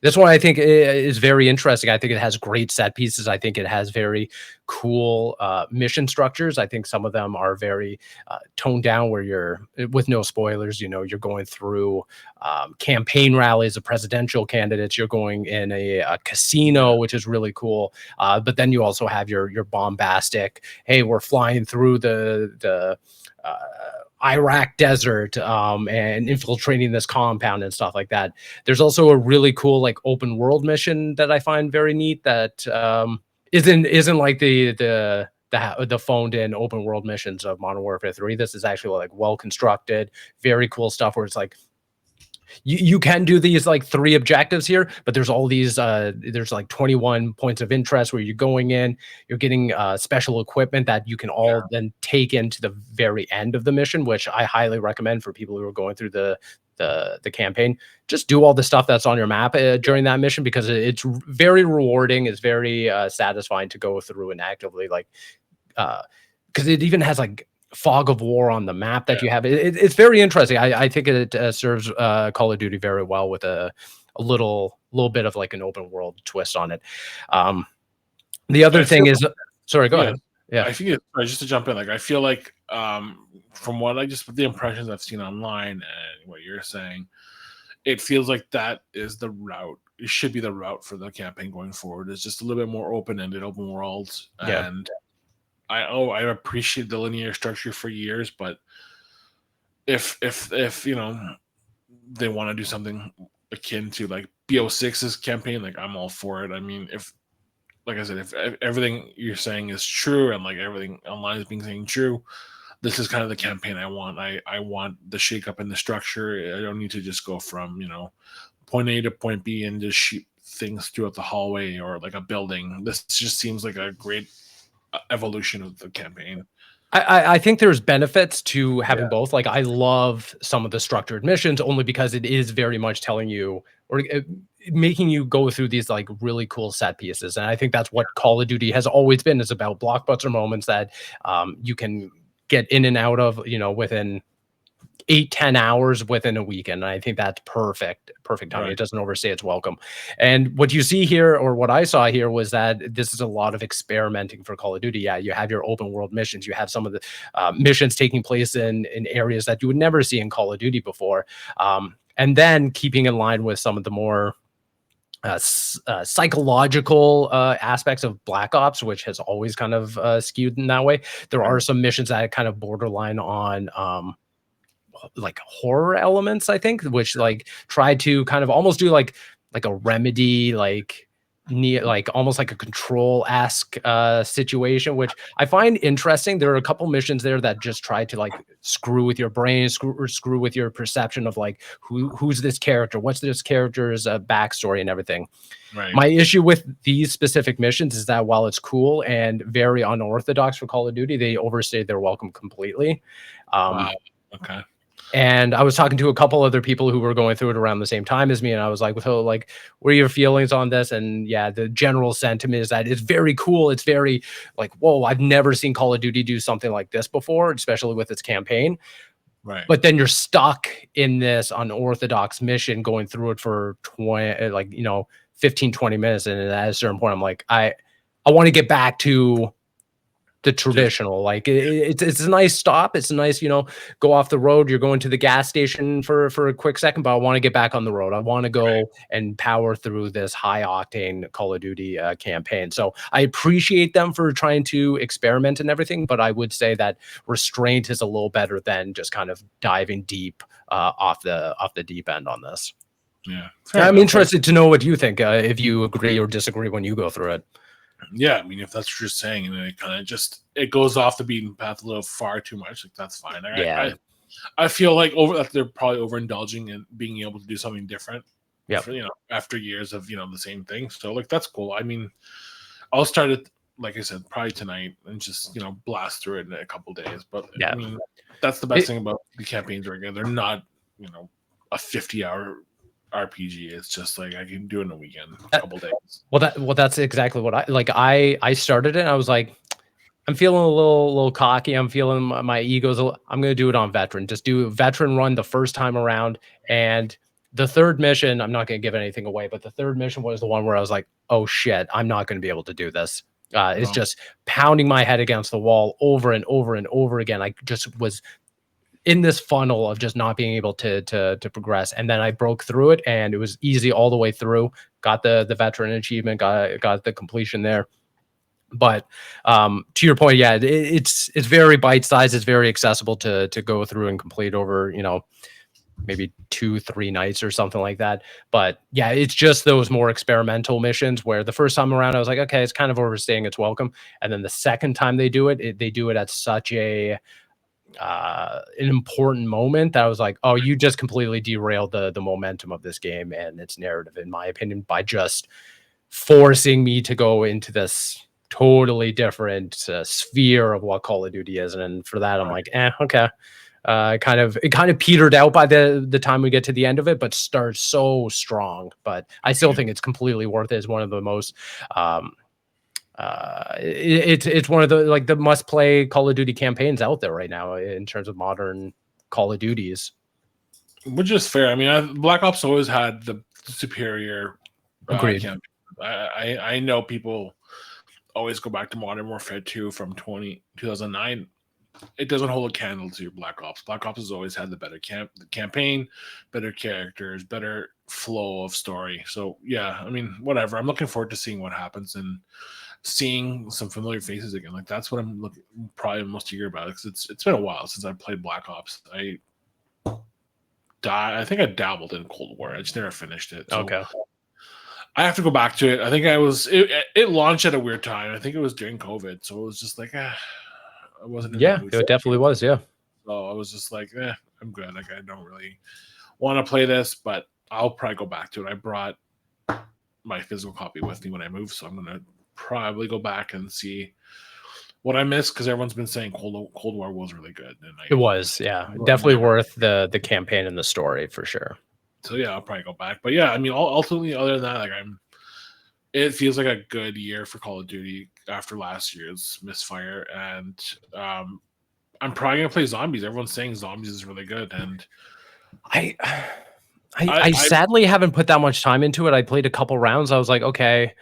This one I think is very interesting. I think it has great set pieces. I think it has very cool mission structures. I think some of them are very toned down, where you're, with no spoilers, you know, you're going through campaign rallies of presidential candidates. You're going in a yeah, casino, which is really cool. But then you also have your bombastic, hey, we're flying through the uh, Iraq desert, and infiltrating this compound and stuff like that. There's also a really cool like open world mission that I find very neat, that isn't like the phoned in open world missions of Modern Warfare 3. This is actually like well constructed, very cool stuff where it's like you can do these like 3 objectives here, but there's all these there's like 21 points of interest where you're going in, you're getting special equipment that you can all yeah, then take into the very end of the mission, which I highly recommend for people who are going through the campaign. Just do all the stuff that's on your map during that mission, because it's very rewarding. It's very satisfying to go through and actively like because it even has like fog of war on the map that yeah. you have. It's very interesting. I think it serves Call of Duty very well with a little bit of like an open world twist on it. Um, the other I feel thing is, sorry, go yeah. ahead. Yeah, I think it's just to jump in. Like I feel like from what I just the impressions I've seen online and what you're saying, it feels like that is the route. It should be the route for the campaign going forward. It's just a little bit more open-ended, open world. yeah, And I appreciate the linear structure for years, but if you know they want to do something akin to like BO6's campaign, like I'm all for it. I mean, if like I said, if everything you're saying is true and like everything online is being saying true, this is kind of the campaign I want. I want the shake up in the structure. I don't need to just go from point A to point B and just shoot things throughout the hallway or like a building. This just seems like a great evolution of the campaign. I think there's benefits to Yeah, having both. Like, I love some of the structured missions only because it is very much telling you, or making you go through these like really cool set pieces. And I think that's what Call of Duty has always been, is about blockbuster moments that you can get in and out of, you know, within 8-10 hours within a weekend. And I think that's perfect timing. right. It doesn't overstay its welcome. And what you see here, or what I saw here, was that this is a lot of experimenting for Call of Duty. Yeah, you have your open world missions. You have some of the missions taking place in areas that you would never see in Call of Duty before. And then keeping in line with some of the more psychological aspects of Black Ops, which has always kind of skewed in that way. There are Right. some missions that kind of borderline on like horror elements, I think, which like try to kind of almost do like a remedy, like near, like almost like a control-esque situation, which I find interesting. There are a couple missions there that just try to like screw with your brain, screw with your perception of like who's this character, what's this character's backstory and everything. Right. My issue with these specific missions is that while it's cool and very unorthodox for Call of Duty, they overstayed their welcome completely. Wow. Okay. And I was talking to a couple other people who were going through it around the same time as me, and I was like, "So, like, what are your feelings on this?" And yeah, the general sentiment is that it's very cool. It's very like, whoa, I've never seen Call of Duty do something like this before, especially with its campaign. Right. But then you're stuck in this unorthodox mission going through it for 20, like, 15, 20 minutes. And at a certain point, I'm like, I want to get back to the traditional, like it's a nice stop. It's a nice, go off the road. You're going to the gas station for a quick second, but I want to get back on the road. I want to go and power through this high octane Call of Duty campaign. So I appreciate them for trying to experiment and everything, but I would say that restraint is a little better than just kind of diving deep off the deep end on this. Yeah, I'm interested to know what you think, if you agree or disagree when you go through it. Yeah, I mean, if that's what you're saying, and it kind of it goes off the beaten path a little far too much, like that's fine. I feel like they're probably overindulging and being able to do something different. Yeah, after years of the same thing. So like that's cool. I mean, I'll start it, like I said, probably tonight and just blast through it in a couple days. But I mean, that's the best thing about the campaigns right now. They're not a 50-hour RPG. It's just like I can do it in a weekend, a couple days. Well, that's exactly what I started it. And I was like, I'm feeling a little cocky. I'm feeling my ego's. I'm going to do it on veteran. Just do a veteran run the first time around. And the third mission, I'm not going to give anything away, but the third mission was the one where I was like, oh shit, I'm not going to be able to do this. It's just pounding my head against the wall over and over and over again. I just was in this funnel of just not being able to progress, and then I broke through it, and it was easy all the way through. Got the veteran achievement, got the completion there. But to your point, yeah, it's very bite sized. It's very accessible to go through and complete over maybe 2-3 nights or something like that. But yeah, it's just those more experimental missions where the first time around I was like, okay, it's kind of overstaying its welcome, and then the second time they do it, they do it at such an important moment that I was like, oh, you just completely derailed the momentum of this game and its narrative, in my opinion, by just forcing me to go into this totally different sphere of what Call of Duty is. And for that, I'm like, okay. It kind of petered out by the time we get to the end of it, but starts so strong. But I still think it's completely worth it. It's one of the most it's one of the must play Call of Duty campaigns out there right now in terms of modern Call of Duties, which is fair. I mean, Black Ops always had the superior campaign. I know people always go back to Modern Warfare 2 from 2009. It doesn't hold a candle to Black Ops. Black Ops has always had the better campaign, better characters, better flow of story. So yeah, I mean, whatever. I'm looking forward to seeing what happens and seeing some familiar faces again. Like that's what I'm probably most eager about, because it's been a while since I played Black Ops. I think I dabbled in Cold War. I just never finished it. So okay. I have to go back to it. I think it launched at a weird time. I think it was during COVID. So it was just like, I wasn't. It definitely was. Yeah. So I was just like, I'm good. Like I don't really want to play this, but I'll probably go back to it. I brought my physical copy with me when I moved, so I'm going to probably go back and see what I missed, because everyone's been saying Cold War was really good. And it was, yeah, definitely worth the campaign and the story for sure. So yeah, I'll probably go back. But yeah, I mean, ultimately, other than that, like it feels like a good year for Call of Duty after last year's misfire, and I'm probably gonna play Zombies. Everyone's saying Zombies is really good, and I sadly haven't put that much time into it. I played a couple rounds. I was like, okay.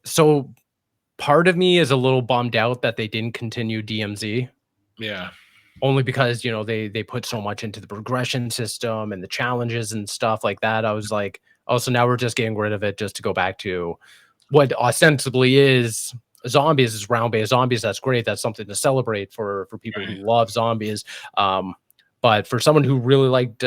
So part of me is a little bummed out that they didn't continue DMZ. Yeah. Only because, they put so much into the progression system and the challenges and stuff like that. I was like, oh, so now we're just getting rid of it just to go back to what ostensibly is Zombies, is round-based Zombies. That's great. That's something to celebrate for people who love Zombies. But for someone who really liked,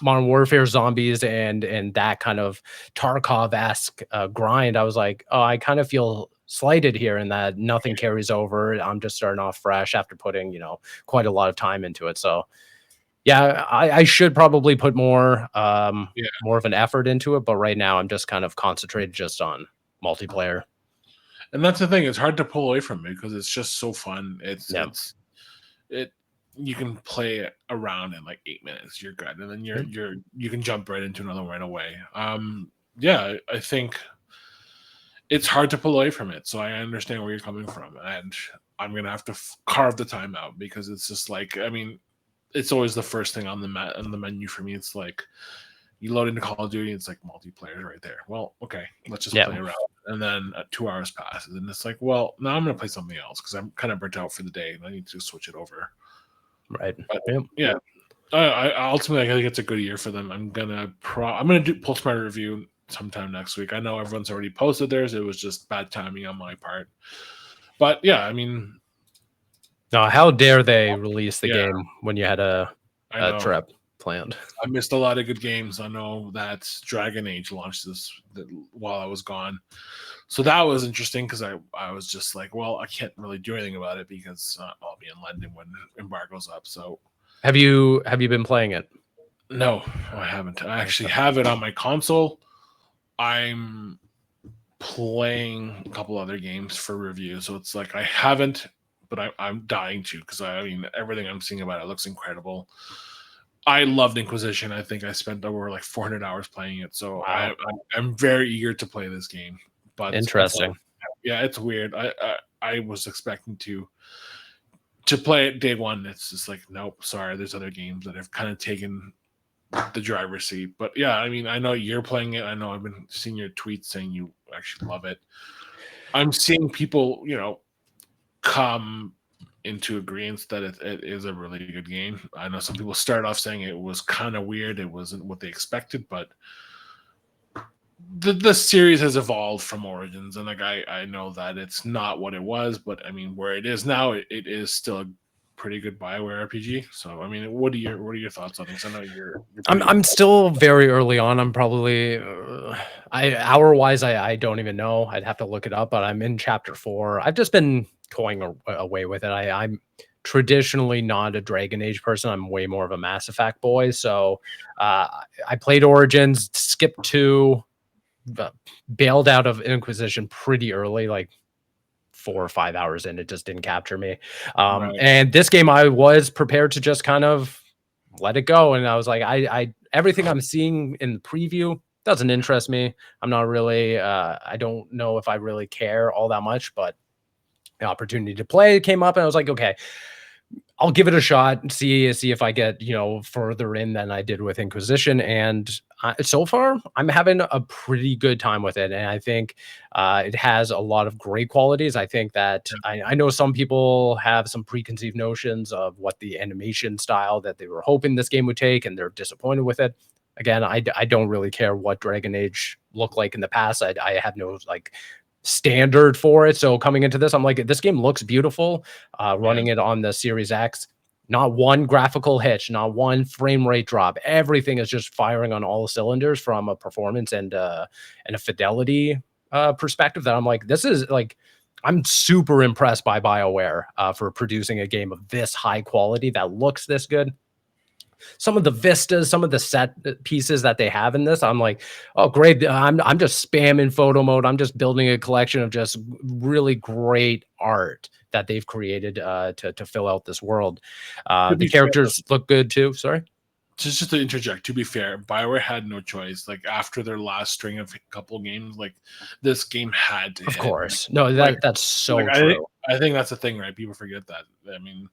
Modern Warfare Zombies and that kind of Tarkov-esque grind, I was like, oh, I kind of feel slighted here in that nothing carries over. I'm just starting off fresh after putting, quite a lot of time into it. So yeah, I should probably put more of an effort into it. But right now I'm just kind of concentrated just on multiplayer. And that's the thing. It's hard to pull away from it because it's just so fun. You can play it around in like 8 minutes. You're good. And then you can jump right into another one right away. Yeah, I think it's hard to pull away from it. So I understand where you're coming from. And I'm going to have to carve the time out, because it's just like, I mean, it's always the first thing on the menu for me. It's like you load into Call of Duty, it's like multiplayer right there. Well, okay, let's just play around. and then 2 hours passes, and it's like, well, now I'm gonna play something else because I'm kind of burnt out for the day, and I need to switch it over. Right. But Yep. yeah, I ultimately I think it's a good year for them. I'm gonna post my review sometime next week. I know everyone's already posted theirs. It was just bad timing on my part. But yeah, I mean, Now, how dare they release the yeah, game when you had I a know. trip planned? I missed a lot of good games. I know that Dragon Age launched while I was gone. So that was interesting because I was just like, well, I can't really do anything about it because I'll be in London when embargo's up. So Have you been playing it? no, I haven't. I actually have it on my console. I'm playing a couple other games for review, so it's like I haven't, but I'm dying to because I mean everything I'm seeing about it looks incredible. I loved Inquisition. I think I spent over like 400 hours playing it, so Wow. I'm very eager to play this game. But Interesting. yeah, it's weird. I was expecting to play it day one. It's just like nope, sorry. There's other games that have kind of taken the driver's seat. But yeah, I mean, I know you're playing it. I know I've been seeing your tweets saying you actually love it. I'm seeing people, come into agreement that it is a really good game. I know some people start off saying it was kind of weird. It wasn't what they expected, but the series has evolved from Origins, and like I know that it's not what it was, but I mean where it is now, it is still a pretty good BioWare RPG. So I mean, what are your thoughts on things? I know you're pretty I'm still very early on. I'm probably I hour wise. I don't even know. I'd have to look it up. But I'm in chapter 4. I've just been toying away with it. I'm traditionally not a Dragon Age person. I'm way more of a Mass Effect boy. So I played Origins, skipped 2, bailed out of Inquisition pretty early, like 4 or 5 hours in. It just didn't capture me. right. And this game, I was prepared to just kind of let it go. And I was like, I everything I'm seeing in the preview doesn't interest me. I'm not really, I don't know if I really care all that much, but the opportunity to play came up and I was like, okay, I'll give it a shot and see if I get, further in than I did with Inquisition. And so far, I'm having a pretty good time with it. And I think it has a lot of great qualities. I think that I know some people have some preconceived notions of what the animation style that they were hoping this game would take, and they're disappointed with it. Again, I don't really care what Dragon Age looked like in the past. I have no like standard for it. So coming into this, I'm like, this game looks beautiful. Yeah. Running it on the Series X, not one graphical hitch, not one frame rate drop. Everything is just firing on all cylinders from a performance and a fidelity perspective. That I'm like, this is like, I'm super impressed by BioWare for producing a game of this high quality that looks this good. Some of the vistas, some of the set pieces that they have in this, I'm like, oh great. I'm just spamming photo mode. I'm just building a collection of just really great art that they've created to fill out this world. To The be fair, characters look good too. Sorry. just to interject, to be fair, BioWare had no choice. Like after their last string of couple games, like this game had to Of hit. course. No, Like, that's like so I think true. I think that's the thing, right? People forget that. I mean,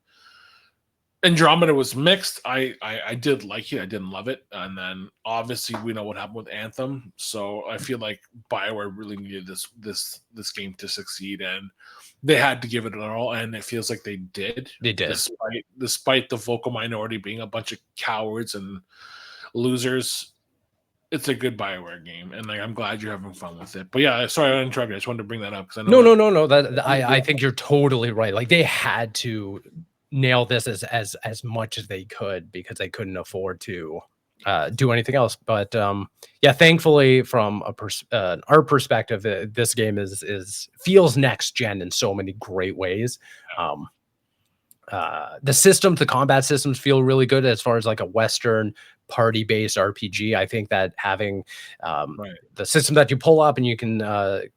Andromeda was mixed. I did like it. I didn't love it. And then obviously we know what happened with Anthem. So I feel like BioWare really needed this game to succeed, and they had to give it an all. And it feels like they did, They did. despite the vocal minority being a bunch of cowards and losers. It's a good BioWare game, and like I'm glad you're having fun with it. But yeah, sorry I interrupted you. I just wanted to bring that up because I know No, that. no, no, no. I think you're totally right. Like they had to nail this as much as they could because they couldn't afford to do anything else. But yeah, thankfully, from our perspective, this game is feels next gen in so many great ways. Um, the combat systems feel really good as far as like a Western party-based RPG. I think that having Right. the system that you pull up and you can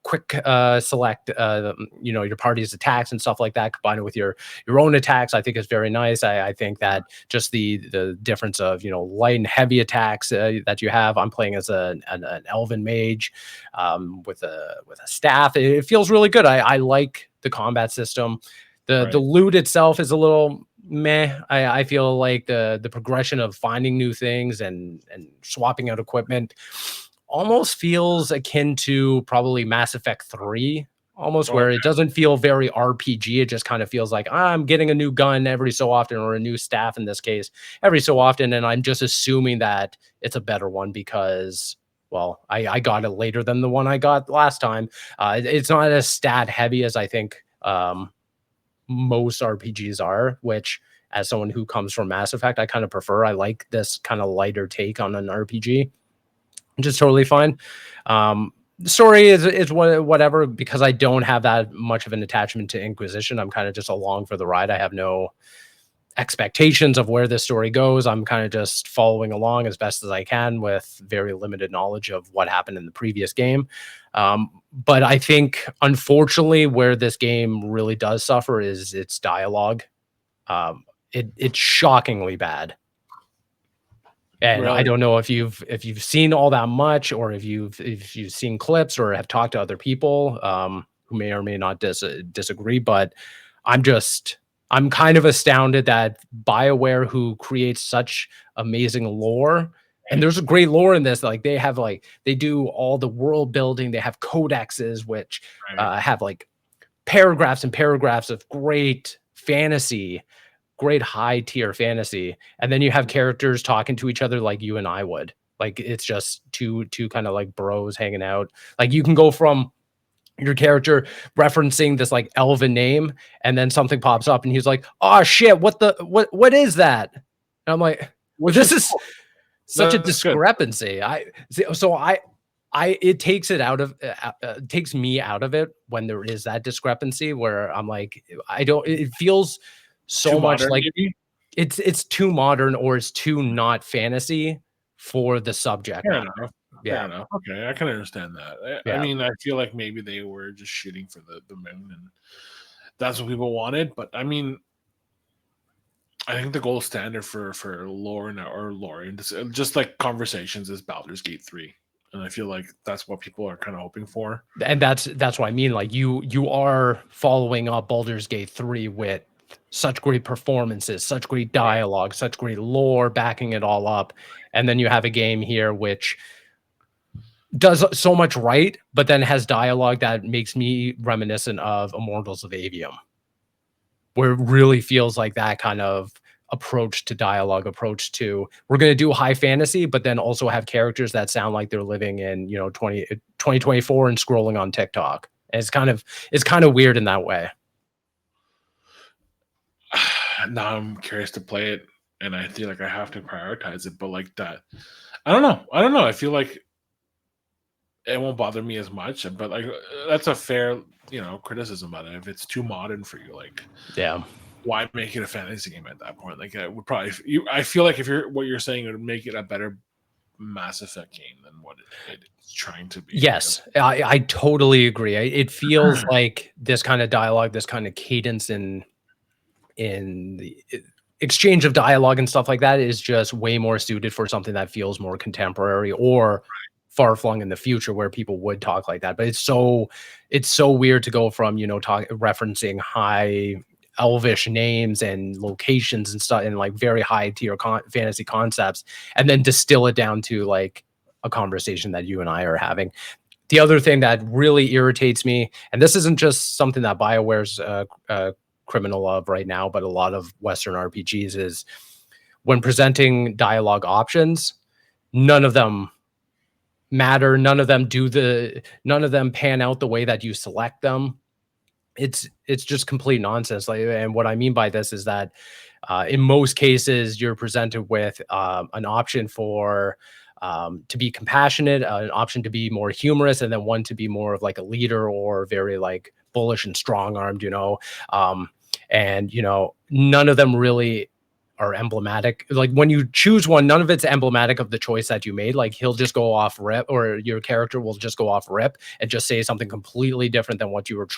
quick select your party's attacks and stuff like that, combined with your own attacks, I think is very nice. I think that just the difference of light and heavy attacks that you have. I'm playing as an elven mage with a staff. It feels really good. I like the combat system. The Right. loot itself is a little meh. I feel like the progression of finding new things and swapping out equipment almost feels akin to probably Mass Effect 3, almost, where Okay. it doesn't feel very RPG. It just kind of feels like I'm getting a new gun every so often, or a new staff in this case, every so often. And I'm just assuming that it's a better one because, well, I got it later than the one I got last time. It's not as stat heavy as I think most RPGs are, which, as someone who comes from Mass Effect, I kind of prefer. I like this kind of lighter take on an RPG, which is totally fine. The story is whatever, because I don't have that much of an attachment to Inquisition. I'm kind of just along for the ride. I have no expectations of where this story goes. I'm kind of just following along as best as I can with very limited knowledge of what happened in the previous game. But I think, unfortunately, where this game really does suffer is its dialogue. It's shockingly bad. And I Really? don't know if you've seen all that much, or if you've seen clips or have talked to other people who may or may not disagree. But I'm kind of astounded that BioWare, who creates such amazing lore, and there's a great lore in this. Like, they do all the world building. They have codexes, which Right. have like paragraphs and paragraphs of great high tier fantasy, and then you have characters talking to each other like you and I would. Like, it's just two kind of like bros hanging out. Like, you can go from your character referencing this like elven name, and then something pops up and he's like, "Oh shit, what is that?" And I'm like, Which this is is cool. such a That's good. discrepancy. It takes it out of takes me out of it when there is that discrepancy, where I'm like, I don't, it feels Too so much modern, like maybe? it's too modern, or it's too not fantasy for the subject Fair matter. enough. Fair Yeah. enough. Okay, I can understand that. I Yeah. mean, I feel like maybe they were just shooting for the moon, and that's what people wanted. But I mean, I think the gold standard for lore or lore and just like conversations is Baldur's Gate 3, and I feel like that's what people are kind of hoping for. And that's what I mean. Like, you are following up Baldur's Gate 3 with such great performances, such great Right. dialogue, such great lore backing it all up. And then you have a game here which does so much right, but then has dialogue that makes me reminiscent of Immortals of Avium, where it really feels like that kind of approach to dialogue, approach to, we're going to do high fantasy, but then also have characters that sound like they're living in, 2024 and scrolling on TikTok. And it's kind of weird in that way. Now I'm curious to play it, and I feel like I have to prioritize it. But like that, I don't know. I don't know. I feel like it won't bother me as much. But like, that's a fair, criticism about it. If it's too modern for you, like, Yeah. why make it a fantasy game at that point? Like, I would probably I feel like if what you're saying, it would make it a better Mass Effect game than what it's trying to be. Yes, I totally agree. It feels like this kind of dialogue, this kind of cadence in the exchange of dialogue and stuff like that is just way more suited for something that feels more contemporary or far flung in the future, where people would talk like that. But it's so weird to go from, referencing high elvish names and locations and stuff, and like very high tier fantasy concepts, and then distill it down to like a conversation that you and I are having. The other thing that really irritates me, and this isn't just something that BioWare's criminal of right now, but a lot of Western RPGs, is when presenting dialogue options, none of them matter. None of them pan out the way that you select them. It's just complete nonsense. Like, and what I mean by this is that in most cases, you're presented with an option for to be compassionate, an option to be more humorous, and then one to be more of like a leader or very like bullish and strong armed. And none of them really are emblematic. Like, when you choose one, none of it's emblematic of the choice that you made. Like, he'll just go off rip, or your character will just go off rip and just say something completely different than what you were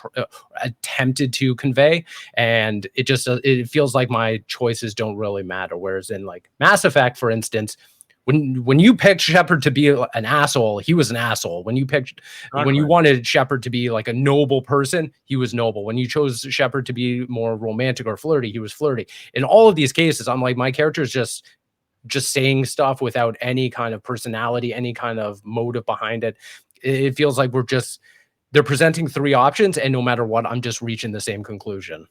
attempted to convey. And it feels like my choices don't really matter. Whereas in like Mass Effect, for instance, when you picked Shepard to be an asshole, he was an asshole. When you wanted Shepard to be like a noble person, he was noble. When you chose Shepard to be more romantic or flirty, he was flirty. In all of these cases, I'm like, my character is just just saying stuff without any kind of personality, any kind of motive behind it. It feels like they're presenting 3 options, and no matter what, I'm just reaching the same conclusion.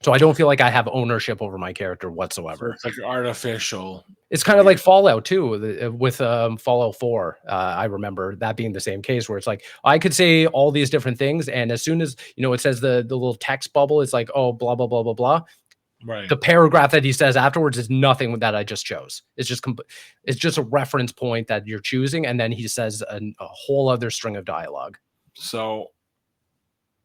So I don't feel like I have ownership over my character So whatsoever. it's like artificial. It's kind of like Fallout too, with Fallout 4. I remember that being the same case where it's like I could say all these different things, and as soon as it says the little text bubble, it's like, oh, blah blah blah blah blah. Right. The paragraph that he says afterwards is nothing that I just chose. It's just a reference point that you're choosing, and then he says a whole other string of dialogue. So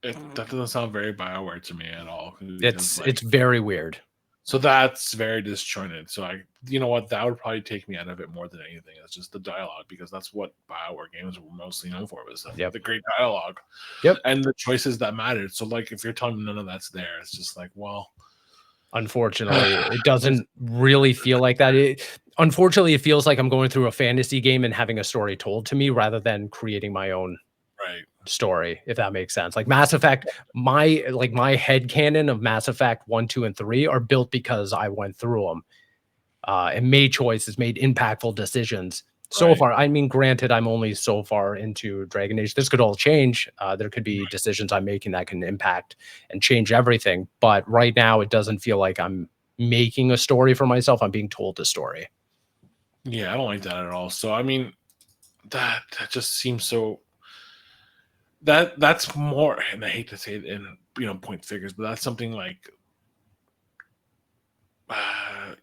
that doesn't sound very BioWare to me at all. It's very weird. So that's very disjointed. So you know what, that would probably take me out of it more than anything. It's just the dialogue, because that's what BioWare games were mostly known for, was the great dialogue. Yep. And the choices that mattered. So like, if you're telling me none of that's there, it's just like, well, unfortunately, it doesn't really feel like that. Unfortunately, it feels like I'm going through a fantasy game and having a story told to me rather than creating my own story, if that makes sense. Like Mass Effect, my headcanon of Mass Effect 1, 2, and 3 are built because I went through them and made choices, made impactful decisions. So far, I mean, granted, I'm only so far into Dragon Age. This could all change. There could be decisions I'm making that can impact and change everything. But right now, it doesn't feel like I'm making a story for myself. I'm being told a story. Yeah, I don't like that at all. So, I mean, that just seems so... That's more, and I hate to say it in point figures, but that's something like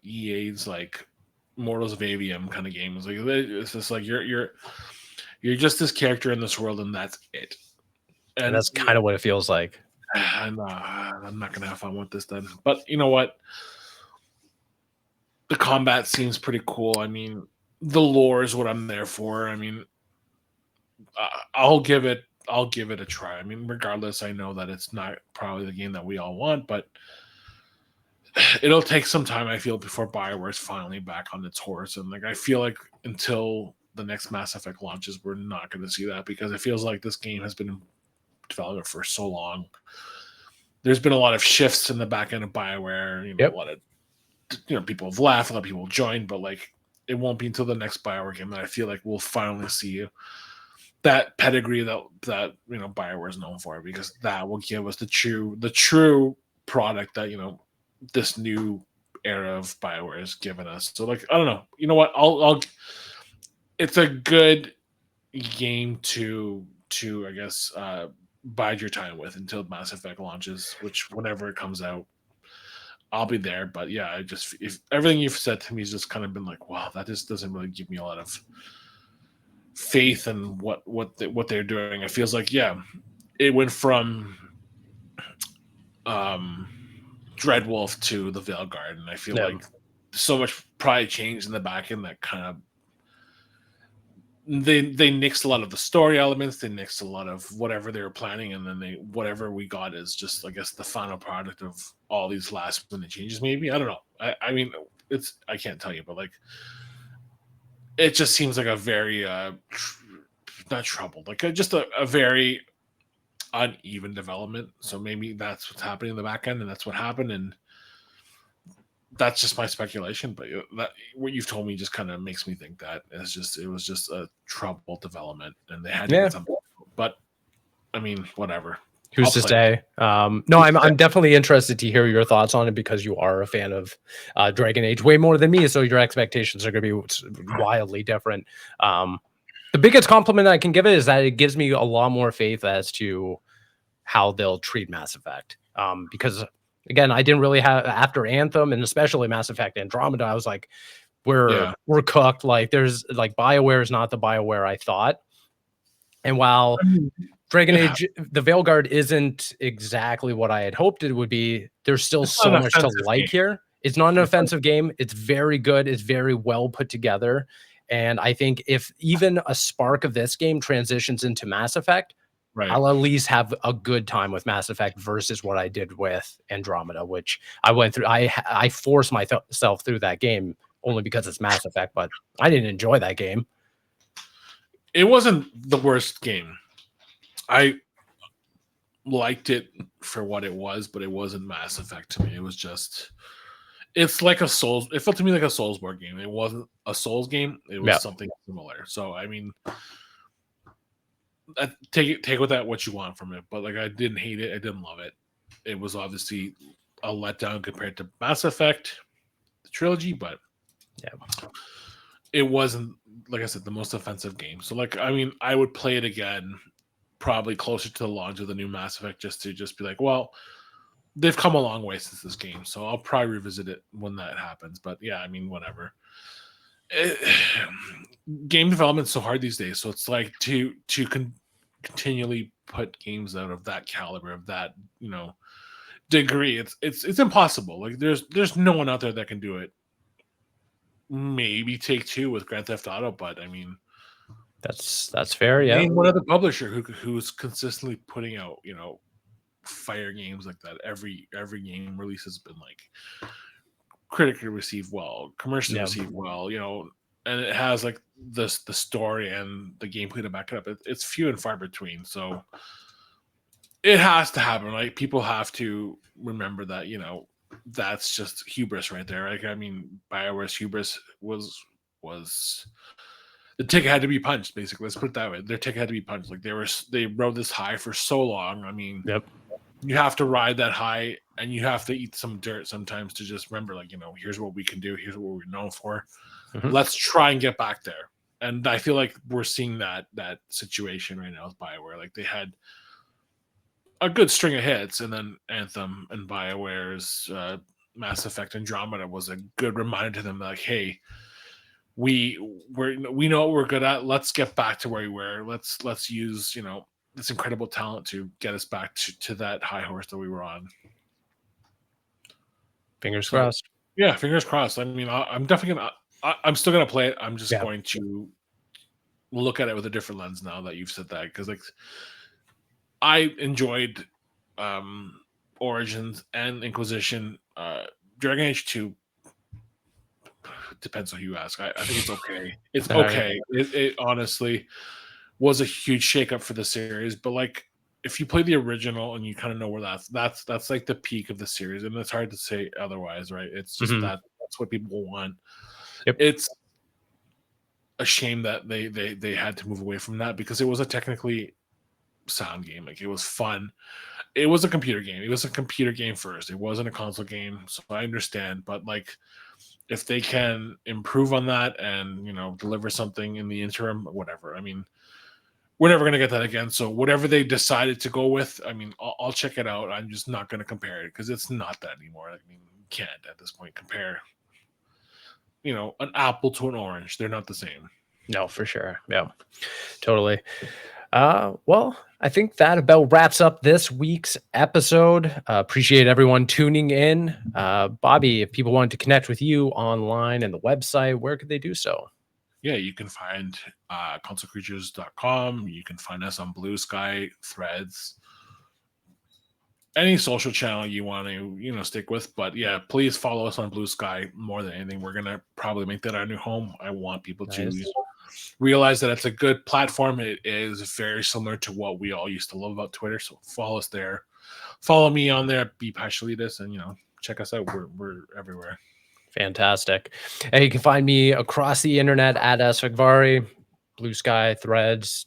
EA's like Mortals of Avium kind of games. Like, it's just like you're just this character in this world, and that's it. And that's kind of what it feels like. I'm not gonna have fun with this then. But you know what? The combat seems pretty cool. I mean, the lore is what I'm there for. I mean, I'll give it a try. I mean, regardless, I know that it's not probably the game that we all want, but it'll take some time, I feel, before BioWare is finally back on its horse. And like, I feel like until the next Mass Effect launches, we're not going to see that, because it feels like this game has been in development for so long. There's been a lot of shifts in the back end of BioWare. A lot of people have left, a lot of people have joined, but like, it won't be until the next BioWare game that I feel like we'll finally see that pedigree that BioWare is known for, because that will give us the true product that this new era of BioWare has given us. So like, I don't know. You know what? I'll it's a good game to I guess bide your time with until Mass Effect launches, which whenever it comes out, I'll be there. But yeah, if everything you've said to me has just kind of been like, wow, that just doesn't really give me a lot of faith in what they're doing. It feels like, it went from Dreadwolf to the Veilguard, and I feel like so much probably changed in the back end that kind of they nixed a lot of the story elements, they nixed a lot of whatever they were planning, and then whatever we got is just, I guess, the final product of all these last minute changes. Maybe, I don't know. I mean, I can't tell you, but like, it just seems like a very not troubled, like just a very uneven development. So maybe that's what's happening in the back end, and that's what happened, and that's just my speculation. But what you've told me just kind of makes me think that it was just a troubled development, and they had to get something. But I mean, whatever. Who's to say? No, I'm definitely interested to hear your thoughts on it, because you are a fan of Dragon Age way more than me, so your expectations are going to be wildly different. The biggest compliment I can give it is that it gives me a lot more faith as to how they'll treat Mass Effect. Because again, I didn't really have, after Anthem and especially Mass Effect Andromeda, I was like, we're cooked. Like, there's like, BioWare is not the BioWare I thought. And while Dragon Age, the Veilguard isn't exactly what I had hoped it would be, there's still so much to like here. It's not an offensive game. It's very good. It's very well put together. And I think if even a spark of this game transitions into Mass Effect, I'll at least have a good time with Mass Effect versus what I did with Andromeda, which I went through. I forced myself through that game only because it's Mass Effect, but I didn't enjoy that game. It wasn't the worst game. I liked it for what it was, but it wasn't Mass Effect to me. It was just, It's like a Souls. It felt to me like a Soulsborne game. It wasn't a Souls game. It was Yeah. something similar. So I mean, take with that what you want from it. But like, I didn't hate it. I didn't love it. It was obviously a letdown compared to Mass Effect, the trilogy, but Yeah. it wasn't, like I said, the most offensive game. So like, I mean, I would play it again, probably closer to the launch of the new Mass Effect, just to be like, well, they've come a long way since this game, so I'll probably revisit it when that happens. But yeah, I mean, whatever. Game development's so hard these days, so it's like to continually put games out of that caliber, of that, you know, degree. It's impossible. Like there's no one out there that can do it. Maybe Take-Two with Grand Theft Auto, but I mean, That's fair. Yeah. name one other publisher who's consistently putting out, you know, fire games like that. Every game release has been like critically received well, commercially received well, you know, and it has like the story and the gameplay to back it up. It's few and far between, so it has to happen. Like, people have to remember that, you know, that's just hubris right there. Like, I mean, BioWare's hubris was the ticket had to be punched. Basically, let's put it that way. Their ticket had to be punched. Like, they rode this high for so long. I mean, Yep. you have to ride that high, and you have to eat some dirt sometimes to just remember, like, you know, here's what we can do. Here's what we're known for. Mhm. Let's try and get back there. And I feel like we're seeing that situation right now with BioWare. Like, they had a good string of hits, and then Anthem and BioWare's Mass Effect Andromeda was a good reminder to them, like, hey, we know what we're good at. Let's get back to where we were. Let's use, you know, this incredible talent to get us back to that high horse that we were on. Fingers crossed. Yeah, fingers crossed. I mean, I'm definitely I'm still gonna play it. I'm just going to look at it with a different lens now that you've said that, because like, I enjoyed Origins and Inquisition. Dragon Age 2 depends on who you ask. I think it's okay. It's okay. It honestly was a huge shakeup for the series, but like, if you play the original and you kind of know where that's like the peak of the series, and it's hard to say otherwise, right? It's just that's what people want. Yep. It's a shame that they had to move away from that, because it was a technically sound game. Like, it was fun. It was a computer game. It was a computer game first. It wasn't a console game, so I understand. But like, if they can improve on that and, you know, deliver something in the interim, whatever. I mean, we're never going to get that again. So whatever they decided to go with, I mean, I'll check it out. I'm just not going to compare it, because it's not that anymore. I mean, you can't at this point compare, you know, an apple to an orange. They're not the same. No, for sure. Yeah, totally. Well, I think that about wraps up this week's episode. Appreciate everyone tuning in. Bobby, if people wanted to connect with you online and the website, where could they do so? Yeah, you can find consolecreatures.com. You can find us on Blue Sky, Threads, any social channel you want to, you know, stick with. But yeah, please follow us on Blue Sky more than anything. We're going to probably make that our new home. I want people to realize that it's a good platform. It is very similar to what we all used to love about Twitter. So follow us there. Follow me on there, Be Pashalitas, and, you know, check us out. We're everywhere. Fantastic. And you can find me across the internet at Veilguard, Blue Sky, Threads,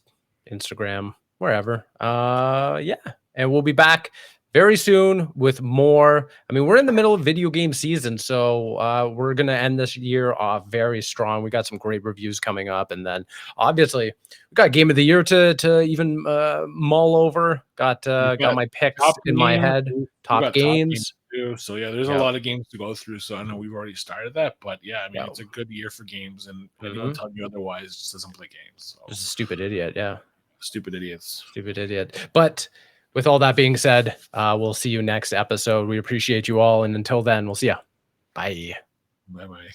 Instagram, wherever. Yeah. And we'll be back very soon with more. I mean, we're in the middle of video game season, so we're going to end this year off very strong. We got some great reviews coming up, and then obviously we got game of the year to even mull over. Got my picks in my head, top games. So yeah, there's a lot of games to go through. So I know we've already started that, but yeah, I mean, it's a good year for games, and anyone telling you otherwise just doesn't play games. So. Just a stupid idiot. Yeah. Stupid idiots. Stupid idiot. But with all that being said, we'll see you next episode. We appreciate you all. And until then, we'll see ya. Bye. Bye-bye.